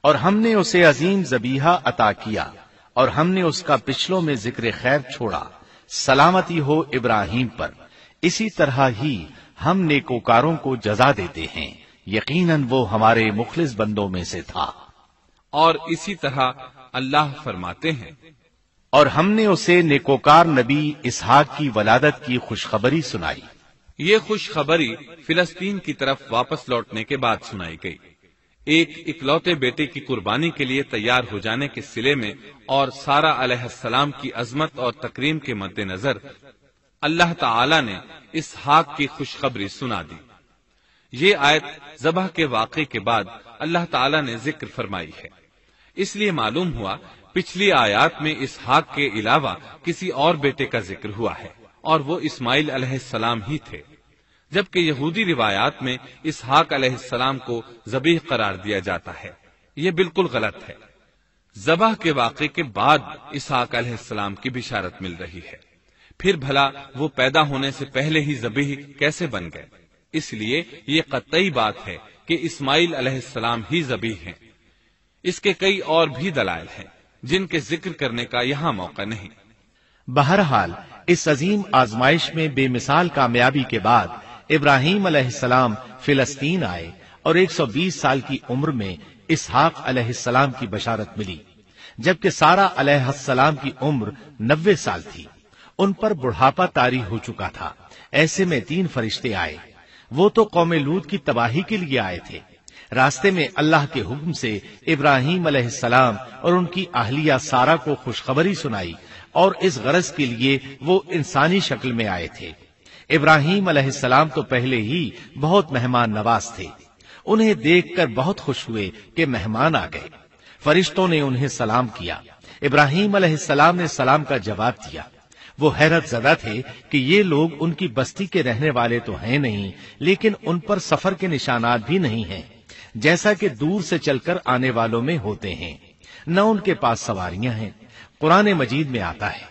اور ہم نے اسے عظیم ذبیحہ عطا کیا اور ہم نے اس کا پچھلوں میں ذکر خیر چھوڑا، سلامتی ہو ابراہیم پر۔ اسی طرح ہی ہم نیکوکاروں کو جزا دیتے ہیں، یقیناً وہ ہمارے مخلص بندوں میں سے تھا۔ اور اسی طرح اللہ فرماتے ہیں، اور ہم نے اسے نیکوکار نبی اسحاق کی ولادت کی خوشخبری سنائی۔ یہ خوشخبری فلسطین کی طرف واپس لوٹنے کے بعد سنائی گئی۔ ایک اکلوتے بیٹے کی قربانی کے لیے تیار ہو جانے کے صلے میں اور سارہ علیہ السلام کی عظمت اور تکریم کے مد نظر اللہ تعالی نے اسحاق کی خوشخبری سنا دی۔ یہ آیت ذبح کے واقعے کے بعد اللہ تعالی نے ذکر فرمائی ہے، اس لیے معلوم ہوا پچھلی آیات میں اسحاق کے علاوہ کسی اور بیٹے کا ذکر ہوا ہے، اور وہ اسماعیل علیہ السلام ہی تھے، جبکہ یہودی روایات میں اسحاق علیہ السلام کو ذبیح قرار دیا جاتا ہے۔ یہ بالکل غلط ہے۔ ذبح کے واقعے کے بعد اسحاق علیہ السلام کی بشارت مل رہی ہے، پھر بھلا وہ پیدا ہونے سے پہلے ہی ذبیح کیسے بن گئے؟ اس لیے یہ قطعی بات ہے کہ اسماعیل علیہ السلام ہی ذبیح ہیں۔ اس کے کئی اور بھی دلائل ہیں جن کے ذکر کرنے کا یہاں موقع نہیں۔ بہرحال اس عظیم آزمائش میں بے مثال کامیابی کے بعد ابراہیم علیہ السلام فلسطین آئے اور 120 سال کی عمر میں اسحاق علیہ السلام کی بشارت ملی، جبکہ سارہ علیہ السلام کی عمر 90 سال تھی۔ ان پر بڑھاپا طاری ہو چکا تھا۔ ایسے میں 3 فرشتے آئے، وہ تو قوم لوط کی تباہی کے لیے آئے تھے۔ راستے میں اللہ کے حکم سے ابراہیم علیہ السلام اور ان کی اہلیہ سارہ کو خوشخبری سنائی، اور اس غرض کے لیے وہ انسانی شکل میں آئے تھے۔ ابراہیم علیہ السلام تو پہلے ہی بہت مہمان نواز تھے، انہیں دیکھ کر بہت خوش ہوئے کہ مہمان آ گئے۔ فرشتوں نے انہیں سلام کیا، ابراہیم علیہ السلام نے سلام کا جواب دیا۔ وہ حیرت زدہ تھے کہ یہ لوگ ان کی بستی کے رہنے والے تو ہیں نہیں، لیکن ان پر سفر کے نشانات بھی نہیں ہیں، جیسا کہ دور سے چل کر آنے والوں میں ہوتے ہیں، نہ ان کے پاس سواریاں ہیں۔ قرآن مجید میں آتا ہے،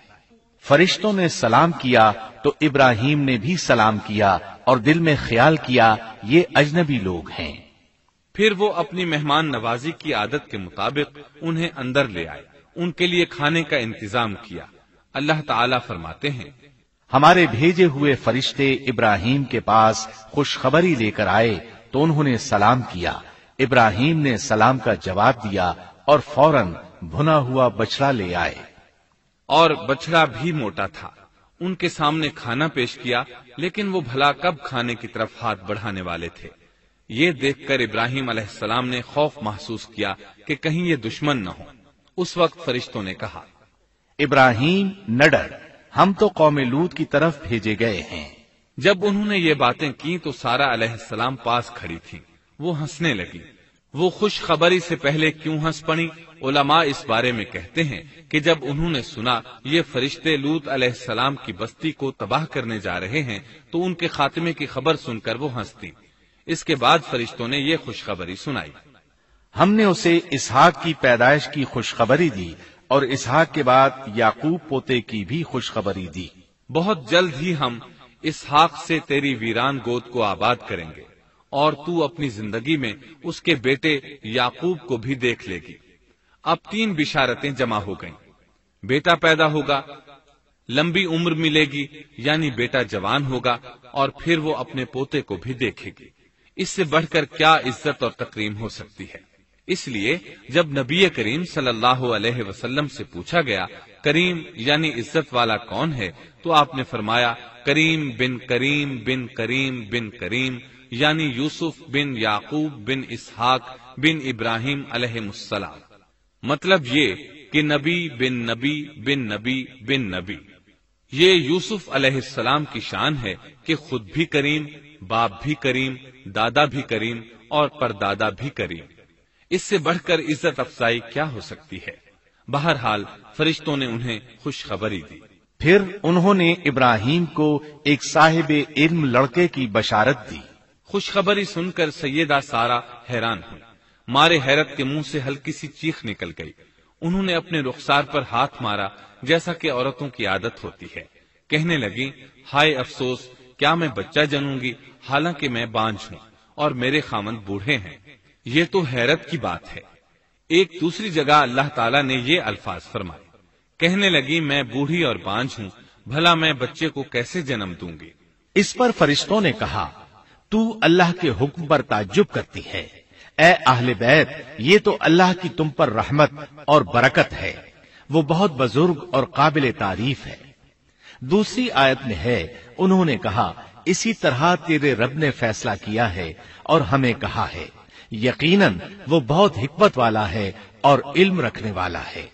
فرشتوں نے سلام کیا تو ابراہیم نے بھی سلام کیا اور دل میں خیال کیا یہ اجنبی لوگ ہیں۔ پھر وہ اپنی مہمان نوازی کی عادت کے مطابق انہیں اندر لے آئے، ان کے لیے کھانے کا انتظام کیا۔ اللہ تعالیٰ فرماتے ہیں، ہمارے بھیجے ہوئے فرشتے ابراہیم کے پاس خوشخبری لے کر آئے تو انہوں نے سلام کیا۔ ابراہیم نے سلام کا جواب دیا اور فوراً بھنا ہوا بچڑا لے آئے، اور بچڑا بھی موٹا تھا۔ ان کے سامنے کھانا پیش کیا، لیکن وہ بھلا کب کھانے کی طرف ہاتھ بڑھانے والے تھے؟ یہ دیکھ کر ابراہیم علیہ السلام نے خوف محسوس کیا کہ کہیں یہ دشمن نہ ہو۔ اس وقت فرشتوں نے کہا، ابراہیم نہ ڈر، ہم تو قوم لوط کی طرف بھیجے گئے ہیں۔ جب انہوں نے یہ باتیں کی تو سارہ علیہ السلام پاس کھڑی تھی، وہ ہنسنے لگی۔ وہ خوشخبری سے پہلے کیوں ہنس پڑی؟ علماء اس بارے میں کہتے ہیں کہ جب انہوں نے سنا یہ فرشتے لوط علیہ السلام کی بستی کو تباہ کرنے جا رہے ہیں تو ان کے خاتمے کی خبر سن کر وہ ہنستی۔ اس کے بعد فرشتوں نے یہ خوشخبری سنائی، ہم نے اسے اسحاق کی پیدائش کی خوشخبری دی اور اسحاق کے بعد یعقوب پوتے کی بھی خوشخبری دی۔ بہت جلد ہی ہم اسحاق سے تیری ویران گود کو آباد کریں گے، اور تو اپنی زندگی میں اس کے بیٹے یعقوب کو بھی دیکھ لے گی۔ اب 3 بشارتیں جمع ہو گئیں، بیٹا پیدا ہوگا، لمبی عمر ملے گی یعنی بیٹا جوان ہوگا، اور پھر وہ اپنے پوتے کو بھی دیکھے گی۔ اس سے بڑھ کر کیا عزت اور تکریم ہو سکتی ہے؟ اس لیے جب نبی کریم صلی اللہ علیہ وسلم سے پوچھا گیا کریم یعنی عزت والا کون ہے، تو آپ نے فرمایا کریم بن کریم بن کریم بن کریم، یعنی یوسف بن یعقوب بن اسحاق بن ابراہیم علیہ السلام۔ مطلب یہ کہ نبی بن نبی بن نبی بن نبی۔ یہ یوسف علیہ السلام کی شان ہے کہ خود بھی کریم، باپ بھی کریم، دادا بھی کریم اور پردادا بھی کریم۔ اس سے بڑھ کر عزت افزائی کیا ہو سکتی ہے؟ بہرحال فرشتوں نے انہیں خوشخبری دی۔ پھر انہوں نے ابراہیم کو ایک صاحب علم لڑکے کی بشارت دی۔ خوشخبری سن کر سیدہ سارہ حیران ہوئی، مارے حیرت کے منہ سے ہلکی سی چیخ نکل گئی۔ انہوں نے اپنے رخسار پر ہاتھ مارا جیسا کہ عورتوں کی عادت ہوتی ہے، کہنے لگی، ہائے افسوس، کیا میں بچہ جنوں گی حالانکہ میں بانجھ ہوں اور میرے خاوند بوڑھے ہیں؟ یہ تو حیرت کی بات ہے۔ ایک دوسری جگہ اللہ تعالیٰ نے یہ الفاظ فرمائے، کہنے لگی، میں بوڑھی اور بانجھ ہوں، بھلا میں بچے کو کیسے جنم دوں گی؟ اس پر فرشتوں نے کہا، تو اللہ کے حکم پر تعجب کرتی ہے، اے اہل بیت، یہ تو اللہ کی تم پر رحمت اور برکت ہے، وہ بہت بزرگ اور قابل تعریف ہے۔ دوسری آیت میں ہے، انہوں نے کہا، اسی طرح تیرے رب نے فیصلہ کیا ہے اور ہمیں کہا ہے، یقیناً وہ بہت حکمت والا ہے اور علم رکھنے والا ہے۔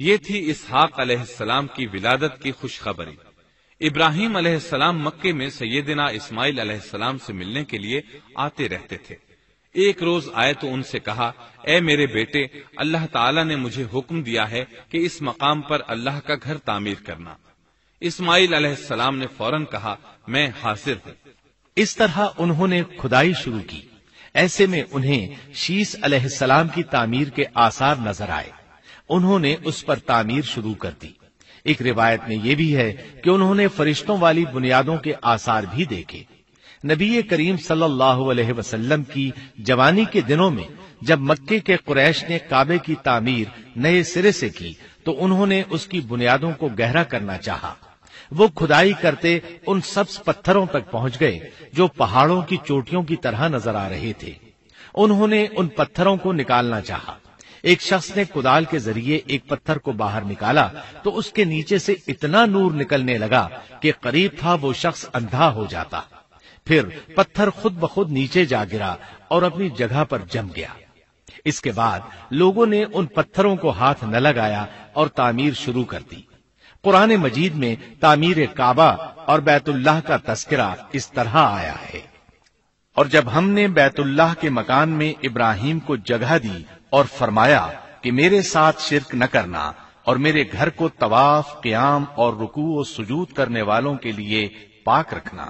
یہ تھی اسحاق علیہ السلام کی ولادت کی خوشخبری۔ ابراہیم علیہ السلام مکے میں سیدنا اسماعیل علیہ السلام سے ملنے کے لیے آتے رہتے تھے۔ ایک روز آئے تو ان سے کہا، اے میرے بیٹے، اللہ تعالیٰ نے مجھے حکم دیا ہے کہ اس مقام پر اللہ کا گھر تعمیر کرنا۔ اسماعیل علیہ السلام نے فوراً کہا، میں حاضر ہوں۔ اس طرح انہوں نے کھدائی شروع کی۔ ایسے میں انہیں شیش علیہ السلام کی تعمیر کے آثار نظر آئے۔ انہوں نے اس پر تعمیر شروع کر دی۔ ایک روایت میں یہ بھی ہے کہ انہوں نے فرشتوں والی بنیادوں کے آثار بھی دیکھے۔ نبی کریم صلی اللہ علیہ وسلم کی جوانی کے دنوں میں جب مکے کے قریش نے کعبے کی تعمیر نئے سرے سے کی تو انہوں نے اس کی بنیادوں کو گہرا کرنا چاہا۔ وہ کھدائی کرتے ان سبز پتھروں تک پہنچ گئے جو پہاڑوں کی چوٹیوں کی طرح نظر آ رہے تھے۔ انہوں نے ان پتھروں کو نکالنا چاہا۔ ایک شخص نے کدال کے ذریعے ایک پتھر کو باہر نکالا تو اس کے نیچے سے اتنا نور نکلنے لگا کہ قریب تھا وہ شخص اندھا ہو جاتا۔ پھر پتھر خود بخود نیچے جا گرا اور اپنی جگہ پر جم گیا۔ اس کے بعد لوگوں نے ان پتھروں کو ہاتھ نہ لگایا اور تعمیر شروع کر دی۔ قرآن مجید میں تعمیر کعبہ اور بیت اللہ کا تذکرہ اس طرح آیا ہے، اور جب ہم نے بیت اللہ کے مکان میں ابراہیم کو جگہ دی اور فرمایا کہ میرے ساتھ شرک نہ کرنا اور میرے گھر کو طواف، قیام اور رکوع و سجود کرنے والوں کے لیے پاک رکھنا،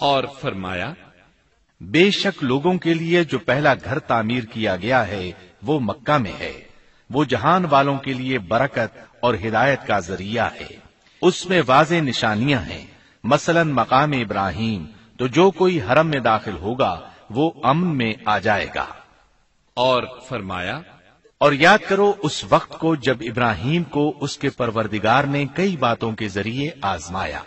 اور فرمایا، بے شک لوگوں کے لیے جو پہلا گھر تعمیر کیا گیا ہے وہ مکہ میں ہے، وہ جہان والوں کے لیے برکت اور ہدایت کا ذریعہ ہے، اس میں واضح نشانیاں ہیں، مثلا مقام ابراہیم، تو جو کوئی حرم میں داخل ہوگا وہ امن میں آ جائے گا۔ اور فرمایا، اور یاد کرو اس وقت کو جب ابراہیم کو اس کے پروردگار نے کئی باتوں کے ذریعے آزمایا،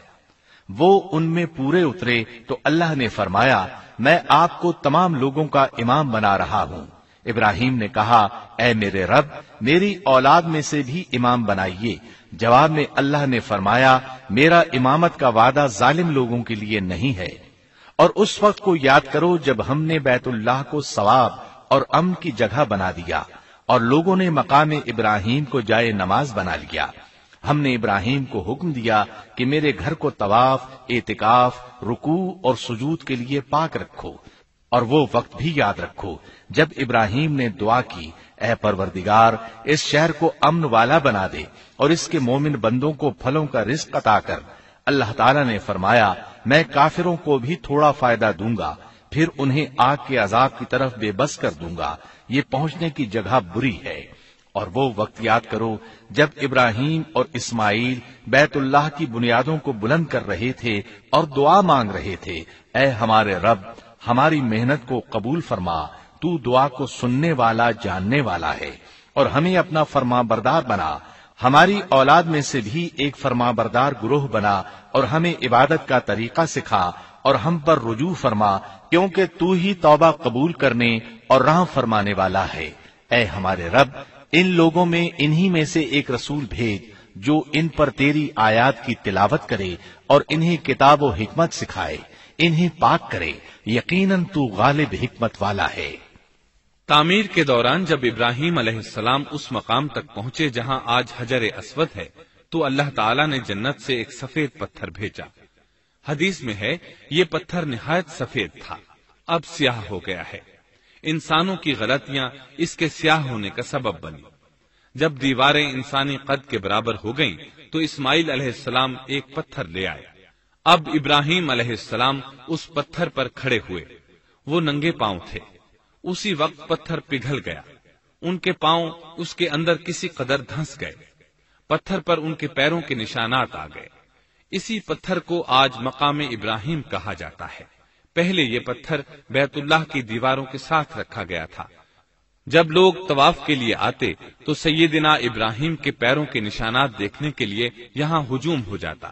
وہ ان میں پورے اترے تو اللہ نے فرمایا، میں آپ کو تمام لوگوں کا امام بنا رہا ہوں۔ ابراہیم نے کہا، اے میرے رب، میری اولاد میں سے بھی امام بنائیے۔ جواب میں اللہ نے فرمایا، میرا امامت کا وعدہ ظالم لوگوں کے لیے نہیں ہے۔ اور اس وقت کو یاد کرو جب ہم نے بیت اللہ کو ثواب اور امن کی جگہ بنا دیا اور لوگوں نے مقام ابراہیم کو جائے نماز بنا لیا۔ ہم نے ابراہیم کو حکم دیا کہ میرے گھر کو طواف، اعتکاف، رکوع اور سجود کے لیے پاک رکھو، اور وہ وقت بھی یاد رکھو جب ابراہیم نے دعا کی، اے پروردگار، اس شہر کو امن والا بنا دے اور اس کے مومن بندوں کو پھلوں کا رزق عطا کر۔ اللہ تعالیٰ نے فرمایا، میں کافروں کو بھی تھوڑا فائدہ دوں گا، پھر انہیں آگ کے عذاب کی طرف بے بس کر دوں گا، یہ پہنچنے کی جگہ بری ہے۔ اور وہ وقت یاد کرو جب ابراہیم اور اسماعیل بیت اللہ کی بنیادوں کو بلند کر رہے تھے اور دعا مانگ رہے تھے، اے ہمارے رب، ہماری محنت کو قبول فرما، تو دعا کو سننے والا، جاننے والا ہے، اور ہمیں اپنا فرما بردار بنا، ہماری اولاد میں سے بھی ایک فرما بردار گروہ بنا، اور ہمیں عبادت کا طریقہ سکھا اور ہم پر رجوع فرما، کیونکہ تو ہی توبہ قبول کرنے اور رحم فرمانے والا ہے۔ اے ہمارے رب، ان لوگوں میں انہی میں سے ایک رسول بھیج جو ان پر تیری آیات کی تلاوت کرے اور انہیں کتاب و حکمت سکھائے، انہیں پاک کرے، یقیناً تو غالب حکمت والا ہے۔ تعمیر کے دوران جب ابراہیم علیہ السلام اس مقام تک پہنچے جہاں آج حجر اسود ہے تو اللہ تعالیٰ نے جنت سے ایک سفید پتھر بھیجا۔ حدیث میں ہے یہ پتھر نہایت سفید تھا، اب سیاہ ہو گیا ہے۔ انسانوں کی غلطیاں اس کے سیاہ ہونے کا سبب بنی۔ جب دیواریں انسانی قد کے برابر ہو گئیں تو اسماعیل علیہ السلام ایک پتھر لے آئے۔ اب ابراہیم علیہ السلام اس پتھر پر کھڑے ہوئے۔ وہ ننگے پاؤں تھے۔ اسی وقت پتھر پگھل گیا، ان کے پاؤں اس کے اندر کسی قدر دھنس گئے، پتھر پر ان کے پیروں کے نشانات آ گئے۔ اسی پتھر کو آج مقام ابراہیم کہا جاتا ہے۔ پہلے یہ پتھر بیت اللہ کی دیواروں کے ساتھ رکھا گیا تھا۔ جب لوگ طواف کے لیے آتے تو سیدنا ابراہیم کے پیروں کے نشانات دیکھنے کے لیے یہاں ہجوم ہو جاتا۔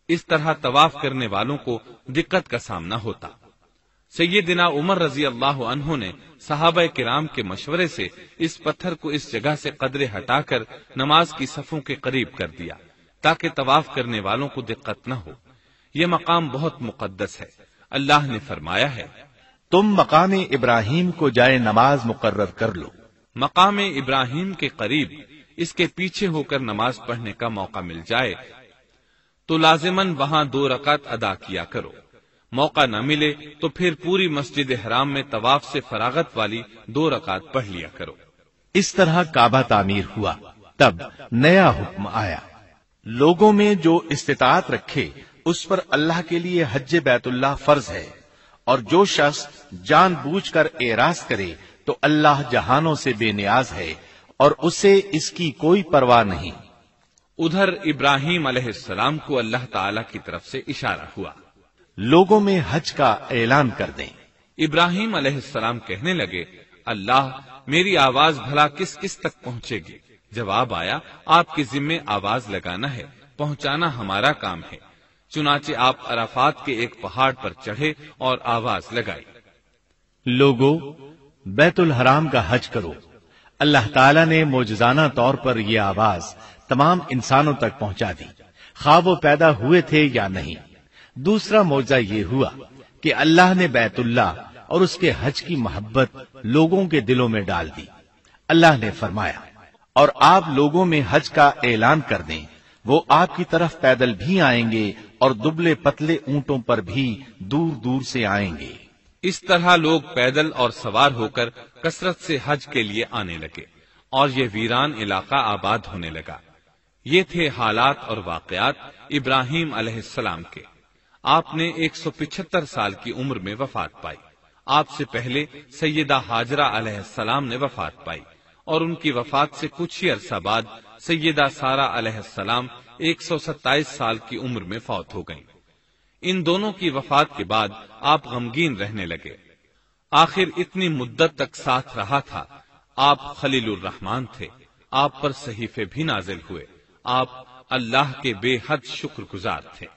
اس طرح طواف کرنے والوں کو دقت کا سامنا ہوتا۔ سیدنا عمر رضی اللہ عنہ نے صحابہ کرام کے مشورے سے اس پتھر کو اس جگہ سے قدرے ہٹا کر نماز کی صفوں کے قریب کر دیا تاکہ طواف کرنے والوں کو دقت نہ ہو۔ یہ مقام بہت مقدس ہے۔ اللہ نے فرمایا ہے، تم مقام ابراہیم کو جائے نماز مقرر کر لو۔ مقام ابراہیم کے قریب اس کے پیچھے ہو کر نماز پڑھنے کا موقع مل جائے تو لازماً وہاں 2 رکعت ادا کیا کرو۔ موقع نہ ملے تو پھر پوری مسجد حرام میں طواف سے فراغت والی 2 رکعت پڑھ لیا کرو۔ اس طرح کعبہ تعمیر ہوا۔ تب نیا حکم آیا، لوگوں میں جو استطاعت رکھے اس پر اللہ کے لیے حج بیت اللہ فرض ہے، اور جو شخص جان بوجھ کر اعراض کرے تو اللہ جہانوں سے بے نیاز ہے اور اسے اس کی کوئی پرواہ نہیں۔ ادھر ابراہیم علیہ السلام کو اللہ تعالی کی طرف سے اشارہ ہوا، لوگوں میں حج کا اعلان کر دیں۔ ابراہیم علیہ السلام کہنے لگے، اللہ میری آواز بھلا کس کس تک پہنچے گی؟ جواب آیا، آپ کے ذمے آواز لگانا ہے، پہنچانا ہمارا کام ہے۔ چنانچہ آپ عرفات کے ایک پہاڑ پر چڑھے اور آواز لگائی، لوگو بیت الحرام کا حج کرو۔ اللہ تعالیٰ نے معجزانہ طور پر یہ آواز تمام انسانوں تک پہنچا دی، خواہ وہ پیدا ہوئے تھے یا نہیں۔ دوسرا معجزہ یہ ہوا کہ اللہ نے بیت اللہ اور اس کے حج کی محبت لوگوں کے دلوں میں ڈال دی۔ اللہ نے فرمایا، اور آپ لوگوں میں حج کا اعلان کر دیں، وہ آپ کی طرف پیدل بھی آئیں گے اور دبلے پتلے اونٹوں پر بھی دور دور سے آئیں گے۔ اس طرح لوگ پیدل اور سوار ہو کر کثرت سے حج کے لیے آنے لگے اور یہ ویران علاقہ آباد ہونے لگا۔ یہ تھے حالات اور واقعات ابراہیم علیہ السلام کے۔ آپ نے 175 سال کی عمر میں وفات پائی۔ آپ سے پہلے سیدہ ہاجرہ علیہ السلام نے وفات پائی اور ان کی وفات سے کچھ ہی عرصہ بعد سیدہ سارہ علیہ السلام 127 سال کی عمر میں فوت ہو گئیں۔ ان دونوں کی وفات کے بعد آپ غمگین رہنے لگے۔ آخر اتنی مدت تک ساتھ رہا تھا۔ آپ خلیل الرحمن تھے، آپ پر صحیفے بھی نازل ہوئے، آپ اللہ کے بے حد شکر گزار تھے۔